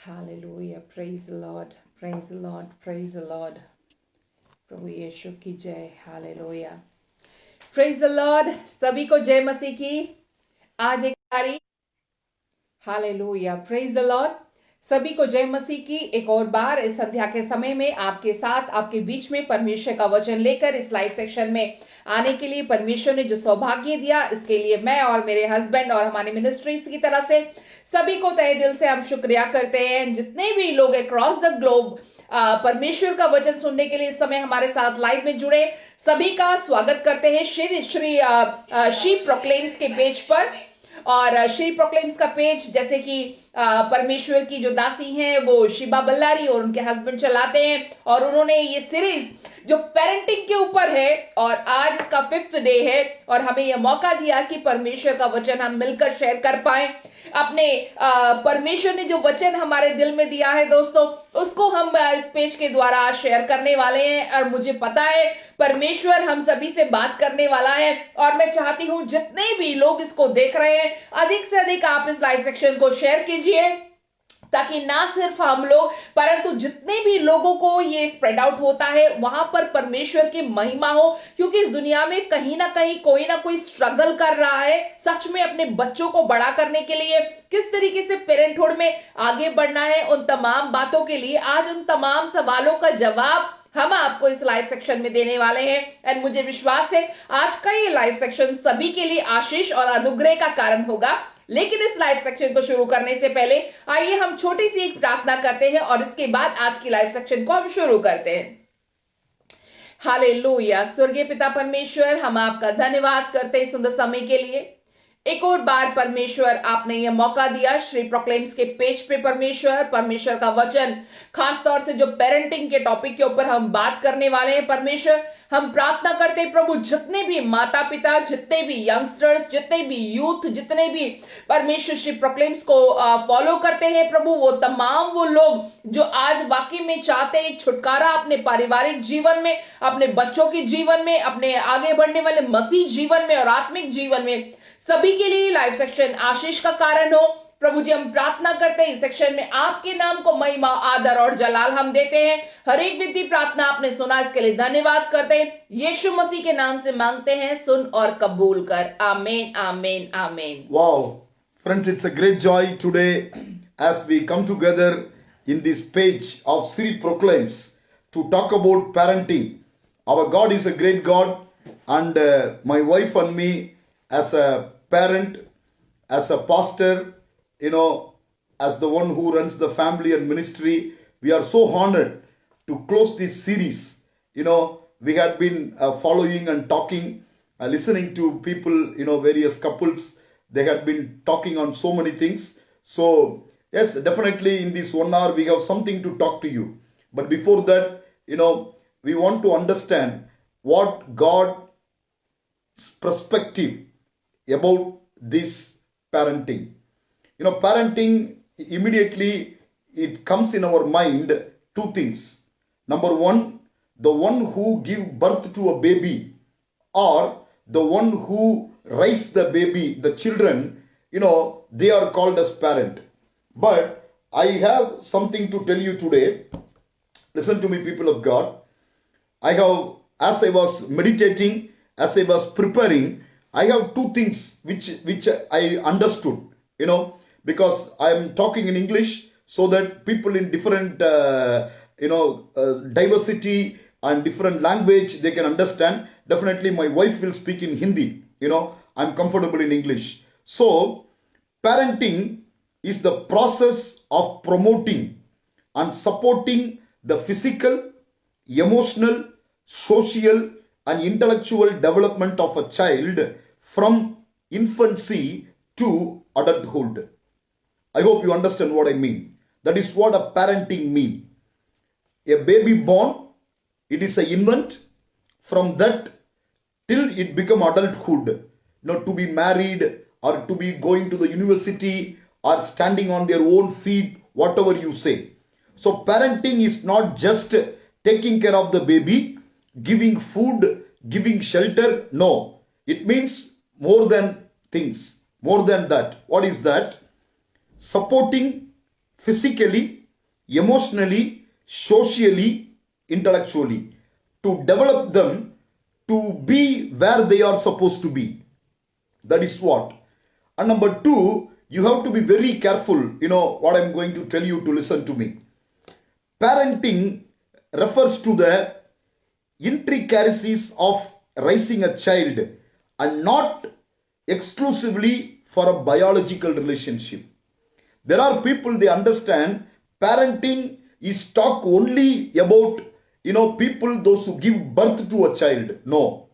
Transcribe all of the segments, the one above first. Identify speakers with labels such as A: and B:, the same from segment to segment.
A: Hallelujah. Praise the Lord. Praise the Lord. Praise the Lord. प्रभु यीशु की जय. Hallelujah. Praise the Lord. सभी को जय मसीह की. आज एक तारीख. हालेलुया. Praise the Lord. सभी को जय मसीह की. एक और बार इस संध्या के समय में आपके साथ आपके बीच में परमेश्वर का वचन लेकर इस लाइव सेक्शन में आने के लिए परमेश्वर ने जो सौभाग्य दिया, इसके लिए मैं और मेरे हस्बैंड और हमारी मिनिस्ट्रीज की तरफ से सभी को तहे दिल से हम शुक्रिया करते हैं. जितने भी लोग अक्रॉस द ग्लोब परमेश्वर का वचन सुनने के लिए इस समय हमारे साथ लाइव में जुड़े, सभी का स्वागत करते हैं श्री शी प्रोक्लेम्स के पेज पर. और श्री प्रोक्लेम्स का पेज, जैसे कि परमेश्वर की जो दासी हैं वो शिबा बल्लारी और उनके हस्बैंड चलाते हैं, और उन्होंने ये सीरीज जो पेरेंटिंग के ऊपर है, और आज इसका 5th डे है, और हमें यह मौका दिया कि परमेश्वर का वचन हम मिलकर शेयर कर पाए. अपने परमेश्वर ने जो वचन हमारे दिल में दिया है दोस्तों, उसको हम इस पेज के द्वारा शेयर करने वाले हैं. और मुझे पता है परमेश्वर हम सभी से बात करने वाला है, और मैं चाहती हूं जितने भी लोग इसको देख रहे हैं, अधिक से अधिक आप इस लाइव सेक्शन को शेयर कीजिए, ताकि ना सिर्फ हम लोग परंतु जितने भी लोगों को ये स्प्रेड आउट होता है वहां पर परमेश्वर की महिमा हो. क्योंकि इस दुनिया में कहीं ना कहीं कोई ना कोई स्ट्रगल कर रहा है सच में अपने बच्चों को बड़ा करने के लिए, किस तरीके से पेरेंटहुड में आगे बढ़ना है. उन तमाम बातों के लिए आज उन तमाम सवालों का जवाब हम आपको इस लाइव सेक्शन में देने वाले हैं. एंड मुझे विश्वास है आज का ये लाइव सेक्शन सभी के लिए आशीष और अनुग्रह का कारण होगा. लेकिन इस लाइव सेक्शन को शुरू करने से पहले आइए हम छोटी सी एक प्रार्थना करते हैं, और इसके बाद आज की लाइव सेक्शन को हम शुरू करते हैं. हालेलुया. स्वर्गीय पिता परमेश्वर, हम आपका धन्यवाद करते हैं सुंदर समय के लिए. एक और बार परमेश्वर आपने यह मौका दिया श्री प्रोक्लेम्स के पेज पे परमेश्वर का वचन, खास तौर से जो पेरेंटिंग के टॉपिक के ऊपर हम बात करने वाले हैं. परमेश्वर, हम प्रार्थना करते हैं प्रभु, जितने भी माता पिता, जितने भी यंगस्टर्स, जितने भी यूथ, जितने भी परमेश्वर श्री प्रोक्लेम्स को फॉलो करते हैं प्रभु, वो तमाम वो लोग जो आज वाकई में चाहते हैं छुटकारा अपने पारिवारिक जीवन में, अपने बच्चों के जीवन में, अपने आगे बढ़ने वाले मसीह जीवन में और आत्मिक जीवन में, सभी के लिए लाइव सेक्शन आशीष का कारण हो. प्रभु जी, हम प्रार्थना करते हैं इस सेक्शन में आपके नाम को महिमा, आदर और जलाल हम देते हैं. हर एक विधि प्रार्थना आपने सुना, इसके लिए धन्यवाद करते हैं. यीशु मसीह के नाम से मांगते हैं, सुन और कबूल कर. आमीन, आमीन, आमीन.
B: Wow, friends, it's a great joy today as we come together in this page of Sri Proclaims to talk about parenting. Our God is a great God, and my wife and me, as a parent, as a pastor, as the one who runs the family and ministry, we are so honored to close this series. We had been following and talking, listening to people, various couples. They had been talking on so many things. So, yes, definitely in this 1 hour, we have something to talk to you. But before that, we want to understand what God's perspective about this parenting. Parenting, immediately it comes in our mind two things. Number one, the one who give birth to a baby, or the one who raise the baby, the children, they are called as parent. But I have something to tell you today. Listen to me, people of God. As I was meditating, as I was preparing, I have two things which I understood, because I am talking in English so that people in different, diversity and different language, they can understand. Definitely my wife will speak in Hindi, I'm comfortable in English. So, parenting is the process of promoting and supporting the physical, emotional, social and intellectual development of a child from infancy to adulthood. I hope you understand what I mean. That is what a parenting means. A baby born, it is an infant. From that till it become adulthood, to be married or to be going to the university or standing on their own feet, whatever you say. So parenting is not just taking care of the baby, giving food, giving shelter. No, it means more than things, more than that. What is that? Supporting physically, emotionally, socially, intellectually, to develop them to be where they are supposed to be. That is what. And number two, you have to be very careful, what I'm going to tell you to listen to me. Parenting refers to the intricacies of raising a child and not exclusively for a biological relationship. There are people, they understand parenting is talk only about, people, those who give birth to a child. No.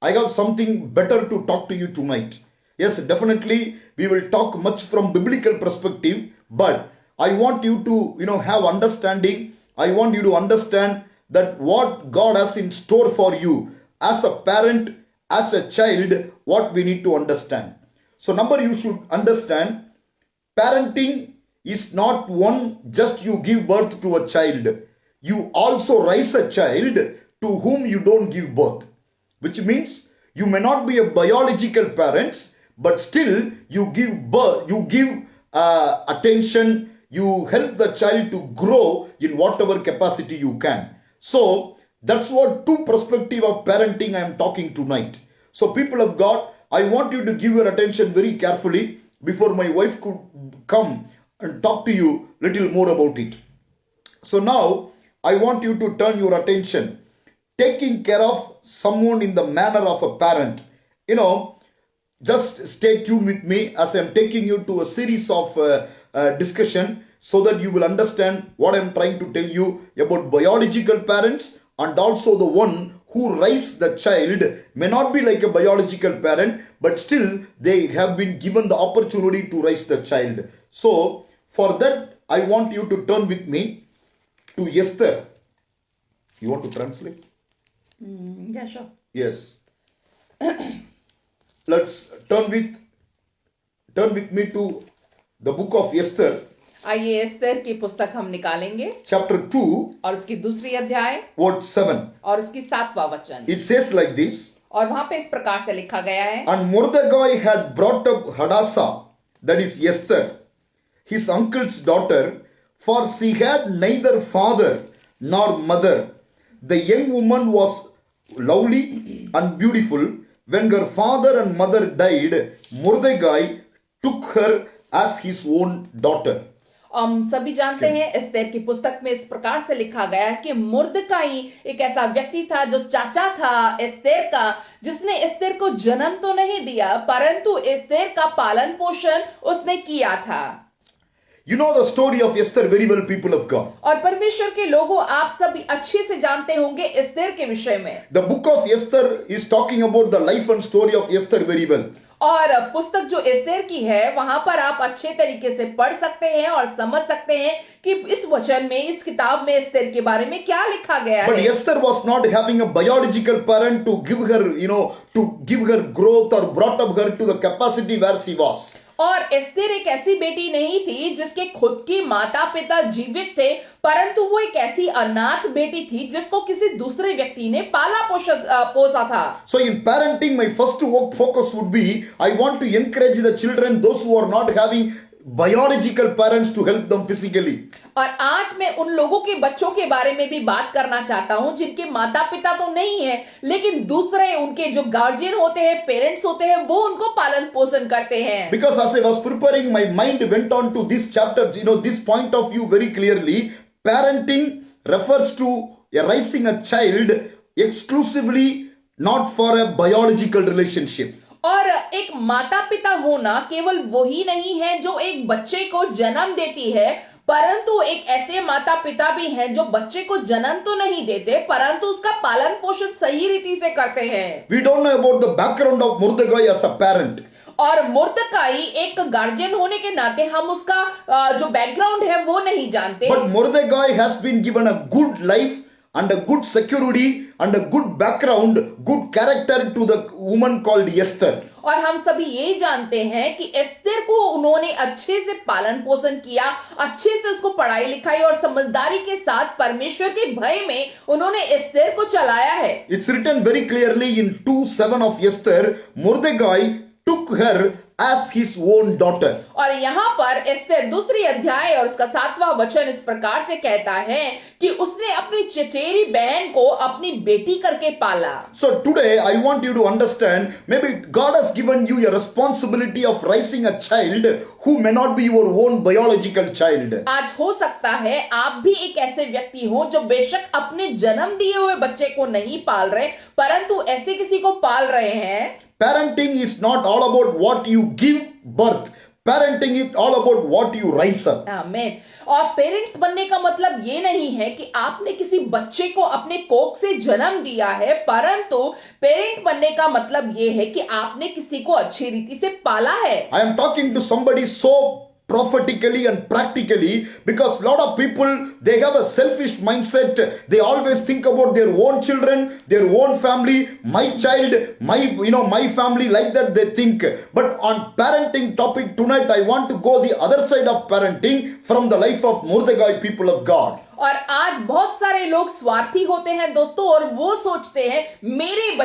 B: I have something better to talk to you tonight. Yes, definitely we will talk much from biblical perspective, but I want you to, have understanding. I want you to understand that what God has in store for you as a parent, as a child, what we need to understand. So number, you should understand, parenting is not one just you give birth to a child. You also raise a child to whom you don't give birth. Which means you may not be a biological parent, but still you give birth, you give attention, you help the child to grow in whatever capacity you can. So that's what two perspective of parenting I am talking tonight. So people of God, I want you to give your attention very carefully before my wife could come and talk to you little more about it. So now I want you to turn your attention. Taking care of someone in the manner of a parent. Just stay tuned with me as I am taking you to a series of discussion so that you will understand what I am trying to tell you about biological parents, and also the one who raise the child may not be like a biological parent, but still they have been given the opportunity to raise the child. So for that, I want you to turn with me to Esther. You want to translate?
A: Yeah, sure.
B: Yes. Let's turn with me to the book of Esther.
A: आइए एस्तर की पुस्तक हम निकालेंगे,
B: chapter 2,
A: और उसकी दूसरी अध्याय
B: verse 7.
A: और उसकी 7वां वचन.
B: It says like this.
A: और वहां पे इस प्रकार से लिखा गया है.
B: And Mordecai had brought up Hadassah, that is Esther, his uncle's daughter, for she had neither father nor mother. The young woman was lovely and beautiful. When her father and mother died, Mordecai took her as his own daughter.
A: हम सभी जानते हैं Esther की पुस्तक में इस प्रकार से लिखा गया है कि मुर्दकाई एक ऐसा व्यक्ति था जो चाचा था एस्तेर का, जिसने एस्तेर को जन्म तो नहीं दिया परंतु एस्तेर का पालन पोषण उसने किया था.
B: You know the story of Esther very well, people of God.
A: और परमेश्वर के लोगों, आप सभी अच्छे से जानते होंगे एस्तेर के विषय में.
B: The book of Esther is talking about the life and story of Esther very well.
A: और पुस्तक जो एस्तेर की है वहां पर आप अच्छे तरीके से पढ़ सकते हैं और समझ सकते हैं कि इस वचन में, इस किताब में एस्तेर के बारे में क्या लिखा गया है.
B: But Esther was not having a biological parent to give her, to give her growth or brought up her to the capacity where she was.
A: और एस्तेर एक ऐसी बेटी नहीं थी जिसके खुद की माता पिता जीवित थे, परंतु वो एक ऐसी अनाथ बेटी थी जिसको किसी दूसरे व्यक्ति ने पाला पोसा था.
B: So in parenting, my first focus would be, I want to encourage the children, those who are not having biological parents, to help them physically.
A: और आज मैं उन लोगों के बच्चों के बारे में भी बात करना चाहता हूं जिनके माता पिता तो नहीं है, लेकिन दूसरे उनके जो गार्जियन होते हैं, पेरेंट्स होते हैं, वो उनको पालन पोषण करते हैं.
B: Because as I was preparing, my mind went on to this chapter, this point of view very clearly. Parenting refers to raising a child exclusively, not for a biological relationship.
A: और एक माता पिता होना केवल वही नहीं है जो एक बच्चे को जन्म देती है, परंतु एक ऐसे माता पिता भी हैं जो बच्चे को जन्म तो नहीं देते परंतु उसका पालन पोषण सही रीति से करते हैं.
B: We don't know about the background of Mordecai as a parent.
A: और मुर्दकाई एक गार्जियन होने के नाते हम उसका जो बैकग्राउंड है वो नहीं जानते.
B: But Mordecai has been given a good life and a good security and a good background, good character to the woman called Esther.
A: और हम सभी ये जानते हैं कि एस्तेर को उन्होंने अच्छे से पालन पोषण किया, अच्छे से उसको पढ़ाई लिखाई और समझदारी के साथ परमेश्वर के भय में उन्होंने एस्तेर को चलाया है.
B: It's written very clearly in 2:7 of Esther, Mordecai took her as his own daughter.
A: और यहाँ पर एस्तेर दूसरी अध्याय और उसका 7वां वचन इस प्रकार से कहता है कि उसने अपनी चचेरी बहन को अपनी बेटी करके पाला।
B: So today I want you to understand, maybe God has given you a responsibility of raising a child who may not be your own biological child.
A: आज हो सकता है आप भी एक ऐसे व्यक्ति हो जो बेशक अपने जन्म दिए हुए बच्चे को नहीं पाल रहे, परंतु ऐसे किसी को पाल रहे हैं।
B: Parenting is not all about what you give birth. Parenting is all about what you raise up.
A: आमीन। और पेरेंट्स बनने का मतलब ये नहीं है कि आपने किसी बच्चे को अपने कोख से जन्म दिया है, परंतु पेरेंट बनने का मतलब ये है कि आपने किसी को अच्छी रीति से पाला है।
B: I am talking to somebody so prophetically and practically, because a lot of people, they have a selfish mindset. They always think about their own children, their own family, my child, my family, like that they think. But on parenting topic tonight, I want to go the other side of parenting from the life of Mordecai, people of God.
A: और आज बहुत सारे लोग स्वार्थी होते हैं दोस्तों, और वो सोचते हैं मेरे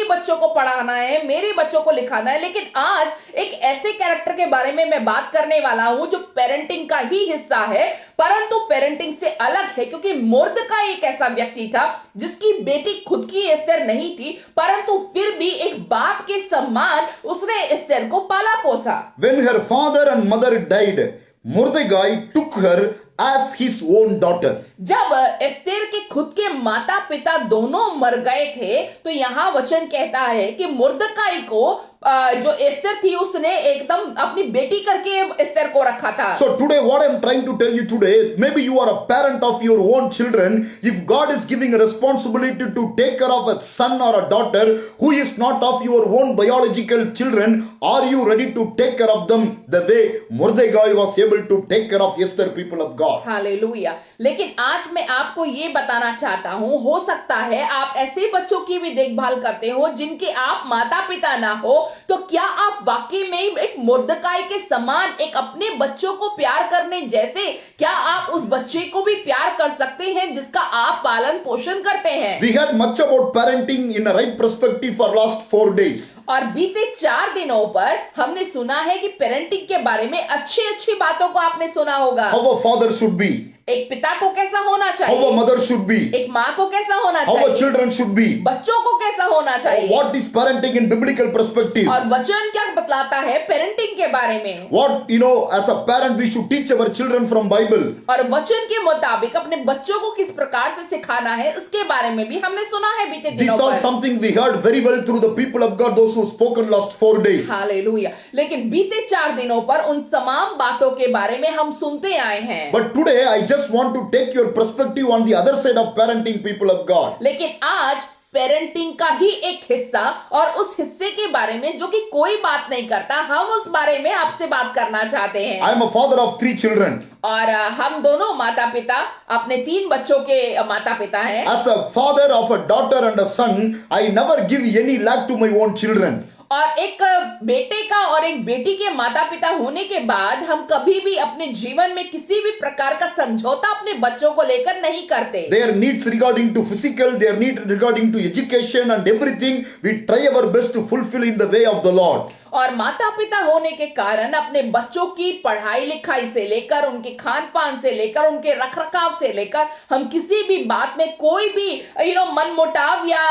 A: बच्चों को पढ़ाना है, मेरे बच्चों को लिखाना है। लेकिन आज एक ऐसे कैरेक्टर के बारे में मैं बात करने वाला हूं जो पेरेंटिंग का ही हिस्सा है, परंतु पेरेंटिंग से अलग है, क्योंकि मुर्दकाई एक ऐसा व्यक्ति था जिसकी बेटी खुद की एस्तेर नहीं थी, परंतु फिर भी एक बाप के समान उसने एस्तेर को पाला पोसा।
B: When her father and mother died, Mordecai took her as his own daughter.
A: जब एस्तेर के खुद के माता पिता दोनों मर गए थे, तो यहां वचन कहता है कि मुर्दकाई को जो एस्तेर थी उसने एकदम अपनी बेटी करके एस्तेर को रखा था।
B: So today what I am trying to tell you today, maybe you are a parent of your own children. If God is giving a responsibility to take care of a son or a daughter who is not of your own biological children, are you ready to take care of them the way Mordecai was able to take care of Esther, people of God?
A: Hallelujah. लेकिन आज मैं आपको ये बताना चाहता हूं, हो सकता है आप ऐसे बच्चों की भी देखभाल करते हो जिनके आप माता पिता ना हो, तो क्या आप वाकई में एक मुर्दकाई के समान एक अपने बच्चों को प्यार करने जैसे क्या आप उस बच्चे को भी प्यार कर सकते हैं जिसका आप पालन पोषण करते हैं?
B: We had much about parenting in a right perspective for last 4 days.
A: और बीते 4 दिनों पर हमने सुना है कि पेरेंटिंग के बारे में अच्छी बातों को आपने सुना होगा।
B: How a father should be,
A: एक पिता को कैसा होना चाहिए,
B: how a mother should be,
A: एक माँ को कैसा होना
B: how
A: चाहिए,
B: a children should be,
A: बच्चों को कैसा होना चाहिए,
B: what is parenting in biblical perspective.
A: और वचन क्या बतलाता है पेरेंटिंग के बारे में।
B: What, as a parent we should teach our children from Bible.
A: और वचन के मुताबिक अपने बच्चों को किस प्रकार से सिखाना है उसके बारे में भी हमने सुना है बीते
B: This
A: दिनों
B: all
A: पर।
B: something we heard very well through the people of God, those who spoken last 4 days.
A: Hallelujah. लेकिन बीते 4 दिनों पर उन तमाम बातों के बारे में हम सुनते आए हैं।
B: But today I just want to take your perspective on the other side of parenting, people of God.
A: लेकिन आज पेरेंटिंग का ही एक हिस्सा और उस हिस्से के बारे में जो कि कोई बात नहीं करता, हम उस बारे में आपसे बात करना चाहते हैं।
B: I am a father of 3 children.
A: और हम दोनों माता पिता अपने 3 बच्चों के माता पिता हैं।
B: As a father of a daughter and a son, I never give any lack to my own children.
A: और एक बेटे का और एक बेटी के माता पिता होने के बाद हम कभी भी अपने जीवन में किसी भी प्रकार का समझौता अपने बच्चों को लेकर नहीं करते।
B: Their needs regarding to physical, their need regarding to education and everything, we try our best to fulfill in the way of the Lord.
A: और माता पिता होने के कारण अपने बच्चों की पढ़ाई लिखाई से लेकर उनके खान पान से लेकर उनके रख रखाव से लेकर हम किसी भी बात में कोई भी मनमुटाव या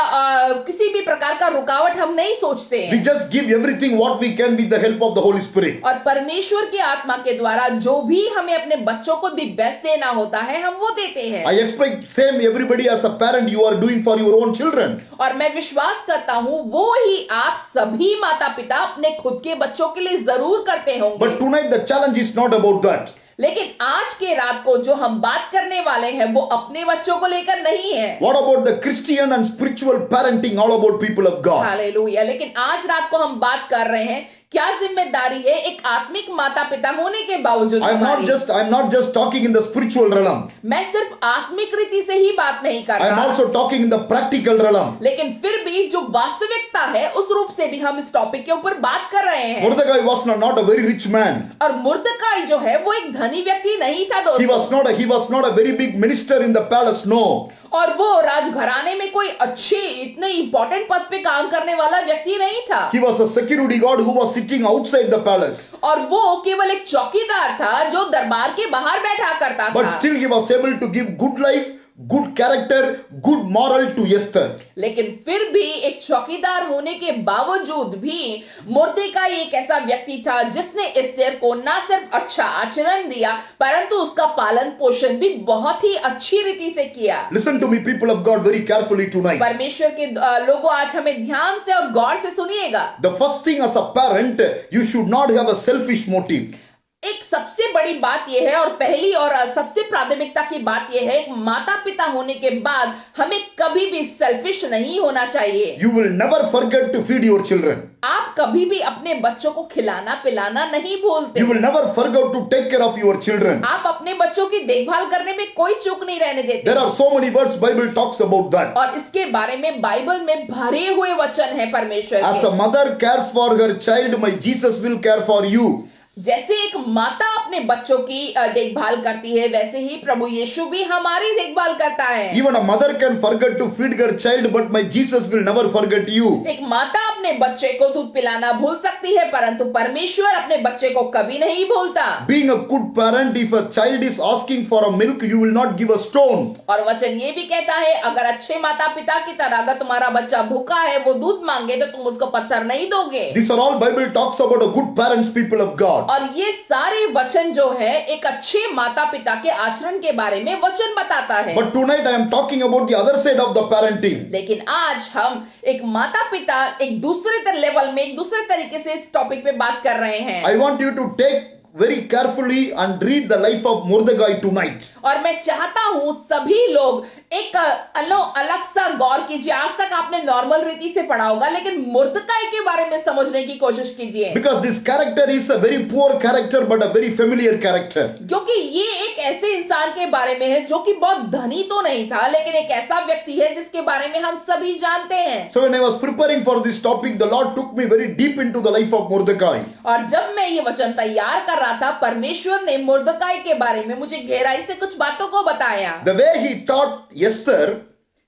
A: किसी भी प्रकार का रुकावट हम नहीं सोचते हैं।
B: We just give everything what we can with the help of the Holy Spirit.
A: और परमेश्वर की आत्मा के द्वारा जो भी हमें अपने बच्चों को दी बेस्ट देना होता है हम वो देते हैं।
B: I expect same everybody as a parent you are doing for your own children.
A: और मैं विश्वास करता हूँ वो ही आप सभी माता पिता अपने खुद के बच्चों के लिए जरूर करते होंगे।
B: But tonight the challenge is not about that.
A: लेकिन आज के रात को जो हम बात करने वाले हैं वो अपने बच्चों को लेकर नहीं है।
B: What about the Christian and spiritual parenting all about people of God?
A: Hallelujah. लेकिन आज रात को हम बात कर रहे हैं क्या जिम्मेदारी है एक आत्मिक माता पिता होने के बावजूद
B: I'm not just talking in the spiritual realm.
A: मैं सिर्फ आत्मिक रीति से ही बात नहीं कर
B: I'm
A: रहा,
B: also talking in the practical realm.
A: लेकिन फिर भी जो वास्तविकता है उस रूप से भी हम इस टॉपिक के ऊपर बात कर रहे हैं।
B: Mordecai was not a very rich man.
A: और मुर्दकाई जो है वो एक धनी व्यक्ति नहीं था दोस्तों।
B: He was not a very big minister in the palace, no.
A: और वो राजघराने में कोई अच्छे इतने इंपॉर्टेंट पद पे काम करने वाला व्यक्ति नहीं था।
B: He was a security guard who was sitting outside the palace.
A: और वो केवल एक चौकीदार था जो दरबार के बाहर बैठा करता
B: But
A: था।
B: still he was able to give good life, good character, good moral to Esther.
A: लेकिन फिर भी एक चौकीदार होने के बावजूद भी मुर्देकाई एक ऐसा व्यक्ति था जिसने एस्तेर को ना सिर्फ अच्छा आचरण दिया परंतु उसका पालन पोषण भी बहुत ही अच्छी रीति से किया।
B: Listen to me, people of God, very carefully tonight.
A: परमेश्वर के लोगों, आज हमें ध्यान से और गौर से सुनिएगा।
B: The first thing as a parent, you should not have a selfish motive.
A: एक सबसे बड़ी बात यह है और पहली और सबसे प्राथमिकता की बात यह है, एक माता पिता होने के बाद हमें कभी भी सेल्फिश नहीं होना चाहिए।
B: You will never forget to feed your children.
A: आप कभी भी अपने बच्चों को खिलाना पिलाना नहीं भूलते।
B: You will never forget to take care of your children.
A: आप अपने बच्चों की देखभाल करने में कोई चूक नहीं रहने देते।
B: There are so many words Bible talks about that.
A: और इसके बारे में बाइबल में भरे हुए वचन है परमेश्वर
B: As
A: के।
B: a mother cares for her child, my Jesus will care for you.
A: जैसे एक माता अपने बच्चों की देखभाल करती है वैसे ही प्रभु यीशु भी हमारी देखभाल करता है।
B: Even a mother can forget to feed her child, but my Jesus will never forget you.
A: एक माता अपने बच्चे को दूध पिलाना भूल सकती है परंतु परमेश्वर अपने बच्चे को कभी नहीं भूलता।
B: Being a good parent, if a child is asking for a milk, you will not give a stone.
A: और वचन ये भी कहता है, अगर अच्छे माता पिता की तरह अगर तुम्हारा बच्चा भूखा है वो दूध मांगे तो तुम उसको पत्थर नहीं दोगे।
B: These are all Bible talks about a good parents, people of God.
A: और ये सारे वचन जो है एक अच्छे माता पिता के आचरण के बारे में वचन बताता है।
B: But tonight I am talking about the other side of the parenting.
A: लेकिन आज हम एक माता पिता एक दूसरे लेवल में एक दूसरे तरीके से इस टॉपिक पे बात कर रहे हैं।
B: I want you to take very carefully and read the life of Mordecai tonight.
A: और मैं चाहता हूं सभी लोग एक अलग सा गौर कीजिए। आज तक आपने नॉर्मल रीति से पढ़ा होगा लेकिन मुर्दकाई के बारे में समझने की कोशिश कीजिए।
B: Because this character is a very poor character but a very familiar character.
A: क्योंकि ये एक ऐसे इंसान के बारे में है जो कि बहुत धनी तो नहीं था लेकिन एक ऐसा व्यक्ति है जिसके बारे में हम सभी जानते हैं।
B: So when I was preparing for this topic, the Lord took me very deep into the life of Mordecai.
A: और जब मैं ये वचन तैयार कर रहा था परमेश्वर ने मुर्दकाई के बारे में मुझे गहराई से कुछ बातों को बताया।
B: The way he taught Esther,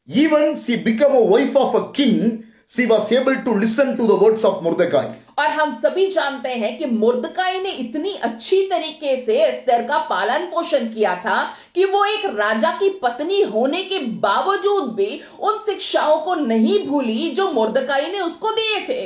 B: even she became a wife of a king, she was able to listen to the words of Mordecai.
A: और हम सभी जानते हैं कि मुर्दकाई ने इतनी अच्छी तरीके से एस्तेर का पालन पोषण किया था कि वो एक राजा की पत्नी होने के बावजूद भी उन शिक्षाओं को नहीं भूली जो मुर्दकाई ने उसको दिए थे।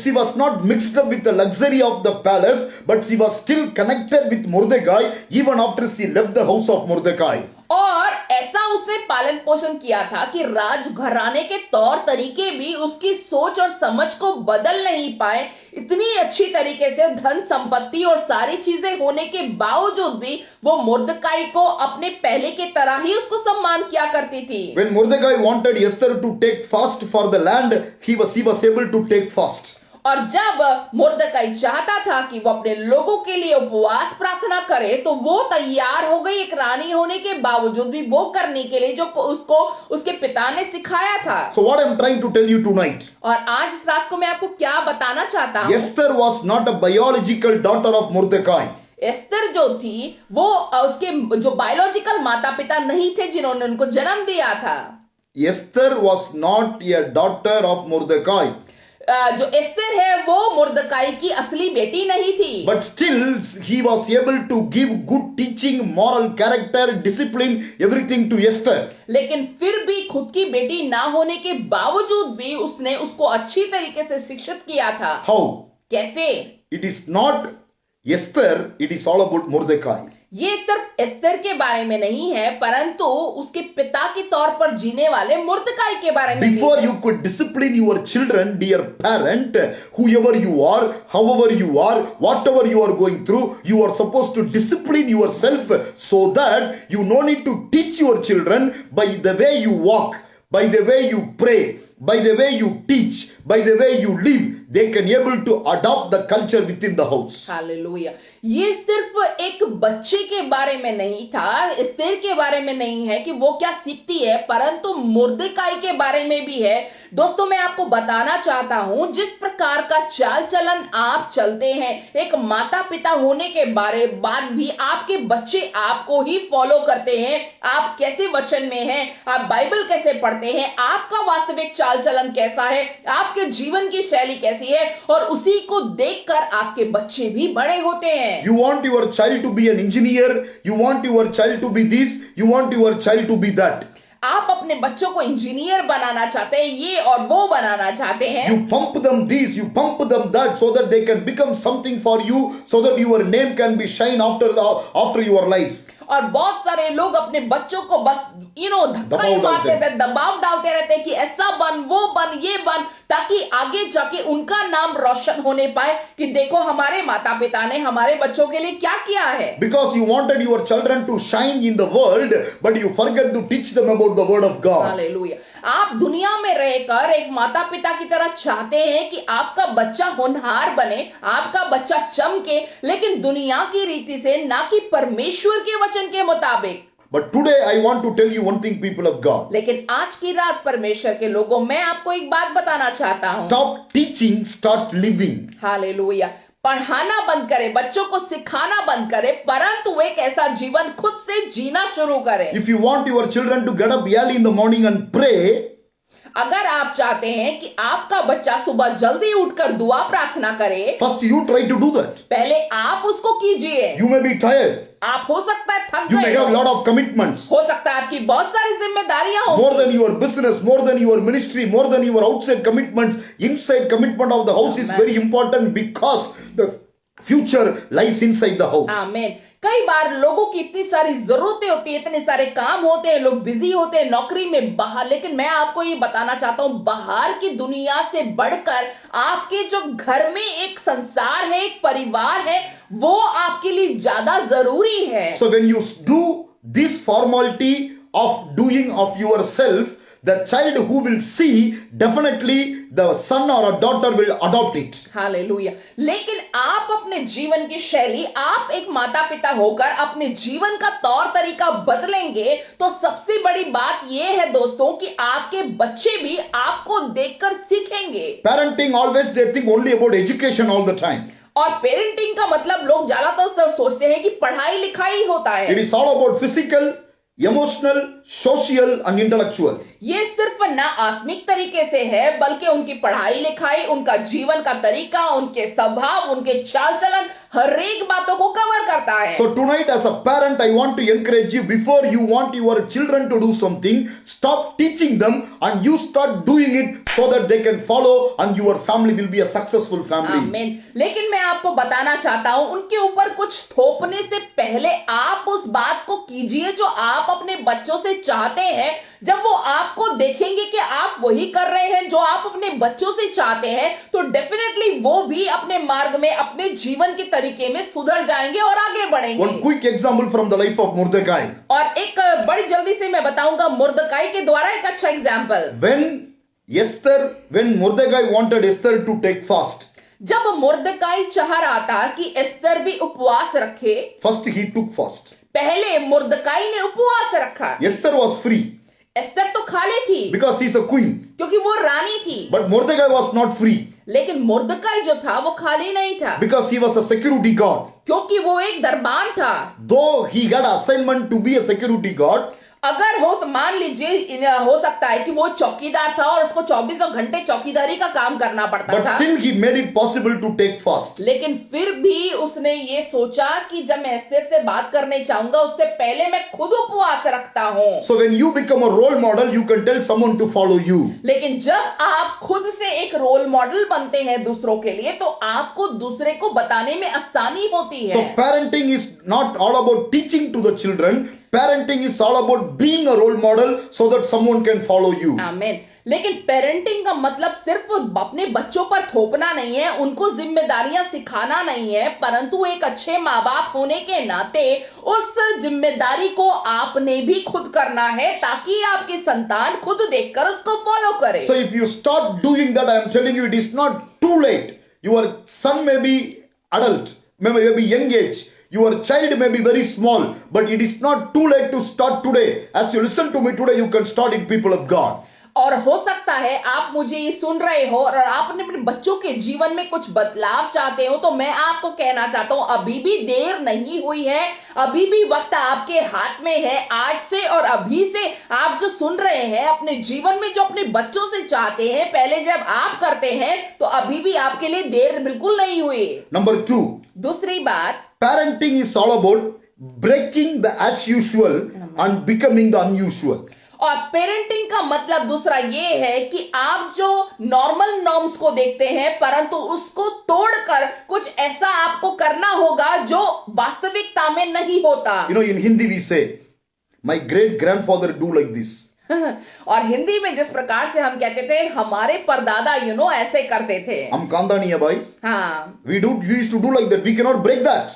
B: She was not mixed up with the luxury of the palace, but she was still connected with Mordecai even after she left the house of Mordecai.
A: और ऐसा उसने पालन पोषण किया था कि राजघराने के तौर तरीके भी उसकी सोच और समझ को बदल नहीं पाए। इतनी अच्छी तरीके से धन संपत्ति और सारी चीजें होने के बावजूद भी वो मुर्दकाई को अपने पहले के तरह ही उसको सम्मान किया करती थी।
B: When Mordecai wanted Esther to take fast for the land, he was able to take fast.
A: और जब मुर्दकाई चाहता था कि वो अपने लोगों के लिए उपवास प्रार्थना करे तो वो तैयार हो गई एक रानी होने के बावजूद भी वो करने के लिए जो उसको उसके पिता ने सिखाया था।
B: So what I'm trying to tell you tonight,
A: और आज इस रात को मैं आपको क्या बताना चाहता हूँ,
B: Esther was not a biological daughter of Mordecai.
A: Esther जो थी वो उसके जो बायोलॉजिकल माता पिता नहीं थे जिन्होंने उनको जन्म दिया था।
B: Esther was not a daughter of Mordecai.
A: जो एस्तर है वो मुर्दकाई की असली बेटी नहीं थी।
B: But still he was able to give good teaching, moral character, discipline, everything to Esther.
A: लेकिन फिर भी खुद की बेटी ना होने के बावजूद भी उसने उसको अच्छी तरीके से शिक्षित किया था।
B: How?
A: कैसे?
B: It is not Esther, it is all about Mordecai.
A: ये सिर्फ एस्तर के बारे में नहीं है परंतु उसके पिता के तौर पर जीने वाले मुर्दकाई के बारे में भी।
B: Before you could discipline your children, dear parent, whoever you are, however you are, whatever you are going through, you are supposed to discipline yourself so that you no need to teach your children by the way you walk, by the way you pray, by the way you teach, by the way you live. They can able to adopt the culture within the house.
A: Hallelujah. ये सिर्फ एक बच्चे के बारे में नहीं था, Esther के बारे में नहीं है कि वो क्या सीखती है, परंतु मुर्दकाई के बारे में भी है दोस्तों, मैं आपको बताना चाहता हूं, जिस प्रकार का चाल चलन आप चलते हैं, एक माता पिता होने के बाद भी आपके बच्चे आपको ही फॉलो करते हैं। आप कैसे वचन में हैं, आप बाइबल कैसे पढ़ते हैं, आपका वास्तविक चाल चलन कैसा है, आपके जीवन की शैली कैसी है, और उसी को देखकर आपके बच्चे भी बड़े होते हैं।
B: You want your child to be an engineer, you want your child to be this, you want your child to be that.
A: आप अपने बच्चों को इंजीनियर बनाना चाहते हैं, ये और वो बनाना चाहते हैं।
B: You pump them this, you pump them that, so that they can become something for you, so that your name can be shine after your life.
A: और बहुत सारे लोग अपने बच्चों को बस धक्का ही मारते रहते, दबाव डालते रहते हैं कि ऐसा बन, वो बन, ये बन, ताकि आगे जाके उनका नाम रोशन होने पाए कि देखो हमारे माता पिता ने हमारे बच्चों के लिए क्या किया है।
B: Because you wanted your children to shine in the world, but you forget to teach them about the word of God.
A: Hallelujah. आप दुनिया में रहकर एक माता पिता की तरह चाहते हैं कि आपका बच्चा होनहार बने, आपका बच्चा चमके, लेकिन दुनिया की रीति से, ना कि परमेश्वर के वचन के मुताबिक।
B: But today I want to tell you one thing, people of God.
A: लेकिन आज की रात परमेश्वर के लोगों, मैं आपको एक बात बताना चाहता हूं।
B: Stop teaching, start living.
A: Hallelujah. पढ़ाना बंद करें, बच्चों को सिखाना बंद करें, परंतु एक ऐसा जीवन खुद से जीना शुरू करें।
B: If you want your children to get up early in the morning and pray,
A: अगर आप चाहते हैं कि आपका बच्चा सुबह जल्दी उठकर दुआ प्रार्थना करे,
B: first you try to do that.
A: पहले आप उसको कीजिए।
B: You may be tired.
A: आप हो सकता है थक
B: You may
A: गए
B: have a
A: हो,
B: lot of commitments.
A: हो सकता है आपकी बहुत सारी जिम्मेदारियां हो,
B: More than your business, more than your ministry, more than your outside commitments, inside commitment of the house is
A: Amen.
B: very important, because the future lies inside the house.
A: आमीन। कई बार लोगों की इतनी सारी जरूरतें होती है, इतने सारे काम होते हैं, लोग बिजी होते हैं नौकरी में, बाहर, लेकिन मैं आपको ये बताना चाहता हूं, बाहर की दुनिया से बढ़कर आपके जो घर में एक संसार है, एक परिवार है, वो आपके लिए ज्यादा जरूरी है।
B: So when you do this formality of doing of yourself, the child who will see, definitely the son or a daughter will adopt it.
A: Hallelujah. लेकिन आप अपने जीवन की शैली, आप एक माता पिता होकर अपने जीवन का तौर तरीका बदलेंगे, तो सबसे बड़ी बात यह है दोस्तों कि आपके बच्चे भी आपको देखकर सीखेंगे।
B: Parenting, always they think only about education all the time.
A: और पेरेंटिंग का मतलब लोग ज्यादातर सोचते हैं कि पढ़ाई लिखाई होता
B: It
A: है।
B: is all about physical, emotional, social and intellectual.
A: ये सिर्फ ना आत्मिक तरीके से है, बल्कि उनकी पढ़ाई लिखाई, उनका जीवन का तरीका, उनके स्वभाव, उनके चाल चलन, हर एक बातों को कवर करता है।
B: So tonight as a parent, I want to encourage you, before you want your children to do something, stop teaching them and you start doing it, so that they can follow and your family will be a successful family.
A: आमीन। लेकिन मैं आपको बताना चाहता हूं, उनके ऊपर कुछ थोपने से पहले आप उस बात को कीजिए जो आप अपने बच्चों से चाहते हैं। जब वो आपको देखेंगे कि आप वही कर रहे हैं जो आप अपने बच्चों से चाहते हैं, तो डेफिनेटली वो भी अपने मार्ग में, अपने जीवन के तरीके में सुधर जाएंगे और आगे बढ़ेंगे।
B: One quick example from the life of Mordecai.
A: और एक बड़ी जल्दी से मैं बताऊंगा मुर्दकाई के द्वारा एक अच्छा example.
B: When Mordecai wanted Esther to take fast,
A: जब मुर्दकाई चाह रहा था कि एस्तर भी उपवास रखे,
B: first he took fast.
A: पहले मुर्दकाई ने उपवास रखा।
B: Esther was free
A: एस्तर तो खाली थी
B: because she's a queen,
A: क्योंकि वो रानी थी,
B: but Mordecai was not free
A: लेकिन मुर्दकाई जो था वो खाली नहीं था,
B: because he was a security guard.
A: क्योंकि वो एक दरबान था।
B: Though he had assignment to be a security guard,
A: अगर मान लीजिए हो सकता है कि वो चौकीदार था और उसको 24 घंटे चौकीदारी का काम करना पड़ता
B: but
A: था,
B: still he made it possible to take fast.
A: लेकिन फिर भी उसने ये सोचा कि जब मैं एस्तर से बात करने चाहूंगा उससे पहले मैं खुद उपवास रखता हूं।
B: So when you become a role model, you can tell someone to follow you.
A: लेकिन जब आप खुद से एक रोल मॉडल बनते हैं दूसरों के लिए, तो आपको दूसरे को बताने में आसानी होती
B: So
A: है।
B: parenting is not all about teaching to the children. Parenting is all about being a role model so that someone can follow you.
A: आमीन। लेकिन पेरेंटिंग का मतलब सिर्फ अपने बच्चों पर थोपना नहीं है, उनको जिम्मेदारियां सिखाना नहीं है, परंतु एक अच्छे माँ बाप होने के नाते उस जिम्मेदारी को आपने भी खुद करना है, ताकि आपकी संतान खुद देखकर उसको फॉलो करे।
B: So if you start doing that, I am telling you, it is not too late. Your son may be adult, may be young age. Your child may be very small, but it is not too late to start today. As you listen to me today, you can start it, people of God.
A: और हो सकता है आप मुझे ये सुन रहे हो और आपने अपने बच्चों के जीवन में कुछ बदलाव चाहते हो, तो मैं आपको कहना चाहता हूं अभी भी देर नहीं हुई है, अभी भी वक्त आपके हाथ में है। आज से और अभी से आप जो सुन रहे हैं अपने जीवन में जो अपने बच्चों से चाहते हैं, पहले जब आप करते हैं तो अभी भी आपके लिए देर बिल्कुल नहीं हुई।
B: Number 2,
A: दूसरी बात,
B: parenting is all about breaking the as usual and becoming the unusual.
A: और पेरेंटिंग का मतलब दूसरा ये है कि आप जो नॉर्मल नॉर्म्स को देखते हैं परंतु उसको तोड़कर कुछ ऐसा आपको करना होगा जो वास्तविकता में नहीं होता।
B: You know, in Hindi we say, my great grandfather do like this.
A: और हिंदी में जिस प्रकार से हम कहते थे हमारे परदादा ऐसे करते थे।
B: हम खानदानी है भाई।
A: हाँ,
B: We used to do like that. We cannot break that.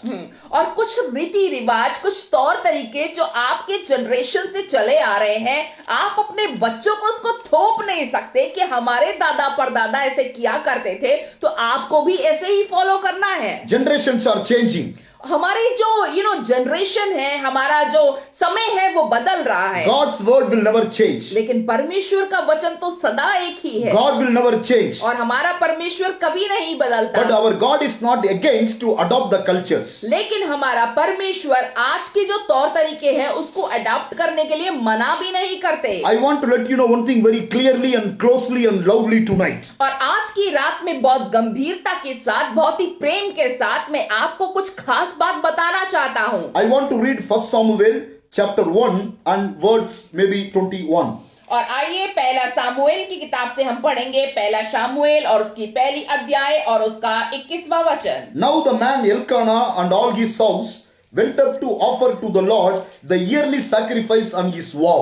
A: और कुछ रीति रिवाज, कुछ तौर तरीके जो आपके जनरेशन से चले आ रहे हैं, आप अपने बच्चों को उसको थोप नहीं सकते कि हमारे दादा परदादा ऐसे किया करते थे तो आपको भी ऐसे ही फॉलो करना है।
B: Generations are changing.
A: हमारी जो जनरेशन है, हमारा जो समय है वो बदल रहा है,
B: God's word will never change.
A: लेकिन परमेश्वर का वचन तो सदा एक ही है
B: God will never change.
A: और हमारा परमेश्वर कभी नहीं
B: But
A: बदलता।
B: our God is not against to adopt the cultures.
A: लेकिन हमारा परमेश्वर आज के जो तौर तरीके हैं उसको अडॉप्ट करने के लिए मना भी नहीं करते।
B: I want to let you know one thing very clearly and closely and loudly tonight.
A: और आज की रात में बहुत गंभीरता के साथ, बहुत ही प्रेम के साथ मैं आपको कुछ खास बात बताना चाहता हूं।
B: I want to read 1 Samuel chapter 1 and verse maybe 21.
A: और आइए पहला सामुएल की किताब से हम पढ़ेंगे, पहला सामुएल और उसकी पहली अध्याय और उसका 21वां वचन।
B: Now the man Elkanah and all his house went up to offer to the Lord the yearly sacrifice on his vow.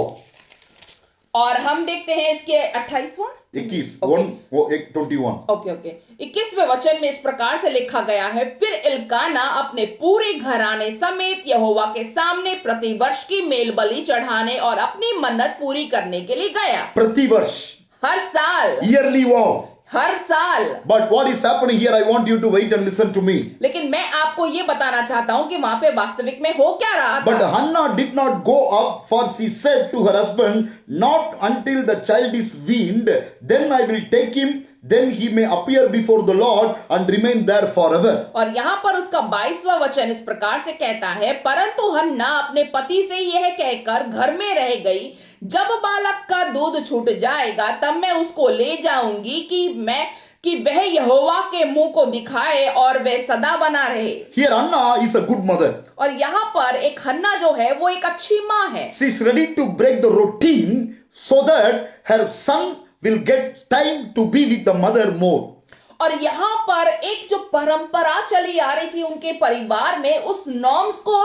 A: और हम देखते हैं इसके 28वां
B: 21.
A: ओके 21वें वचन में इस प्रकार से लिखा गया है, फिर इल्काना अपने पूरे घराने समेत यहोवा के सामने प्रतिवर्ष की मेल बलि चढ़ाने और अपनी मन्नत पूरी करने के लिए गया।
B: प्रतिवर्ष,
A: हर साल,
B: yearly vow.
A: हर साल।
B: But what is happening here? I want you to wait and listen to me.
A: लेकिन मैं आपको ये बताना चाहता हूं कि वहां पे वास्तविक में हो क्या रहा
B: But
A: था।
B: Hannah did not go up, for she said to her husband, not until the child is weaned, then I will take him, then he may appear before the Lord and remain there forever.
A: और यहाँ पर उसका 22वां वचन इस प्रकार से कहता है, परंतु हन्ना अपने पति से यह कहकर घर में रह गई, जब बालक का दूध छूट जाएगा तब मैं उसको ले जाऊंगी कि वह यहोवा के मुंह को दिखाए और वह सदा बना रहे।
B: Here Hannah is a good mother.
A: और यहाँ पर एक हन्ना जो है वो एक अच्छी माँ है।
B: She is ready to break the routine so that her son will get time to be with the mother more.
A: और यहाँ पर एक जो परंपरा चली आ रही थी उनके परिवार में, उस नॉर्म्स को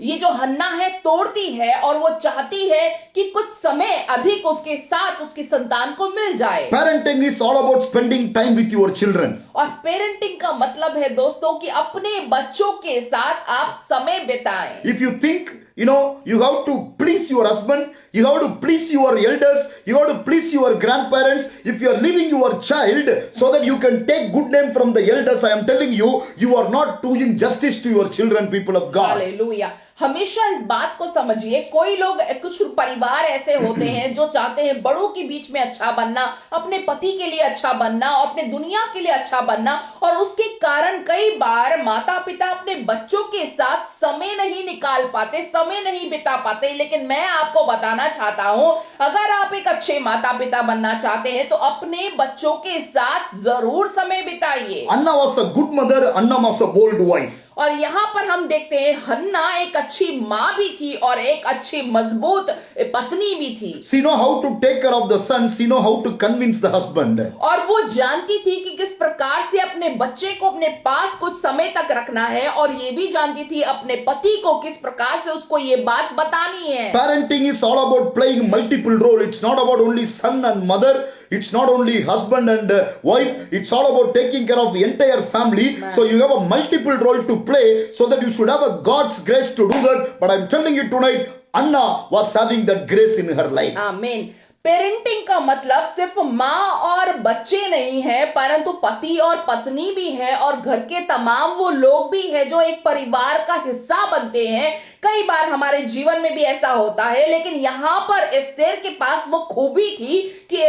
A: ये जो हन्ना है तोड़ती है और वो चाहती है कि कुछ समय अधिक उसके साथ उसकी संतान को मिल जाए।
B: Parenting is all about spending time with your children.
A: और पेरेंटिंग का मतलब है दोस्तों कि अपने बच्चों के साथ आप समय बिताएं।
B: If you think, you have to please your husband, you have to please your elders, you have to please your grandparents, if you are leaving your child so that you can take good name from the elders, I am telling you, you are not doing justice to your children, people of God.
A: Hallelujah. हमेशा इस बात को समझिए, कोई लोग, कुछ परिवार ऐसे होते हैं जो चाहते हैं बड़ों के बीच में अच्छा बनना, अपने पति के लिए अच्छा बनना और अपने दुनिया के लिए अच्छा बनना, और उसके कारण कई बार माता पिता अपने बच्चों के साथ समय नहीं निकाल पाते, समय नहीं बिता पाते। लेकिन मैं आपको बताना चाहता हूं, अगर आप एक अच्छे माता पिता बनना चाहते हैं तो अपने बच्चों के साथ जरूर समय बिताइए।
B: Anna was a good mother, Anna was a bold wife.
A: और यहाँ पर हम देखते हैं हन्ना एक अच्छी माँ भी थी और एक अच्छी मजबूत पत्नी भी थी।
B: She know how to take care of the son, she know how to convince the husband.
A: और वो जानती थी कि किस प्रकार से अपने बच्चे को अपने पास कुछ समय तक रखना है, और ये भी जानती थी अपने पति को किस प्रकार से उसको ये बात बतानी है।
B: Parenting is all about playing multiple role. It's not about only son and mother. It's not only husband and wife. It's all about taking care of the entire family.
A: Amen.
B: So you have a multiple role to play, so that you should have a God's grace to do that. But I'm telling you tonight, Anna was having that grace in her life.
A: आमीन। Parenting का मतलब सिर्फ माँ और बच्चे नहीं है, परंतु पति और पत्नी भी है और घर के तमाम वो लोग भी है जो एक परिवार का हिस्सा बनते हैं। कई बार हमारे जीवन में भी ऐसा होता है, लेकिन यहाँ पर एस्तेर के पास वो खूबी थी कि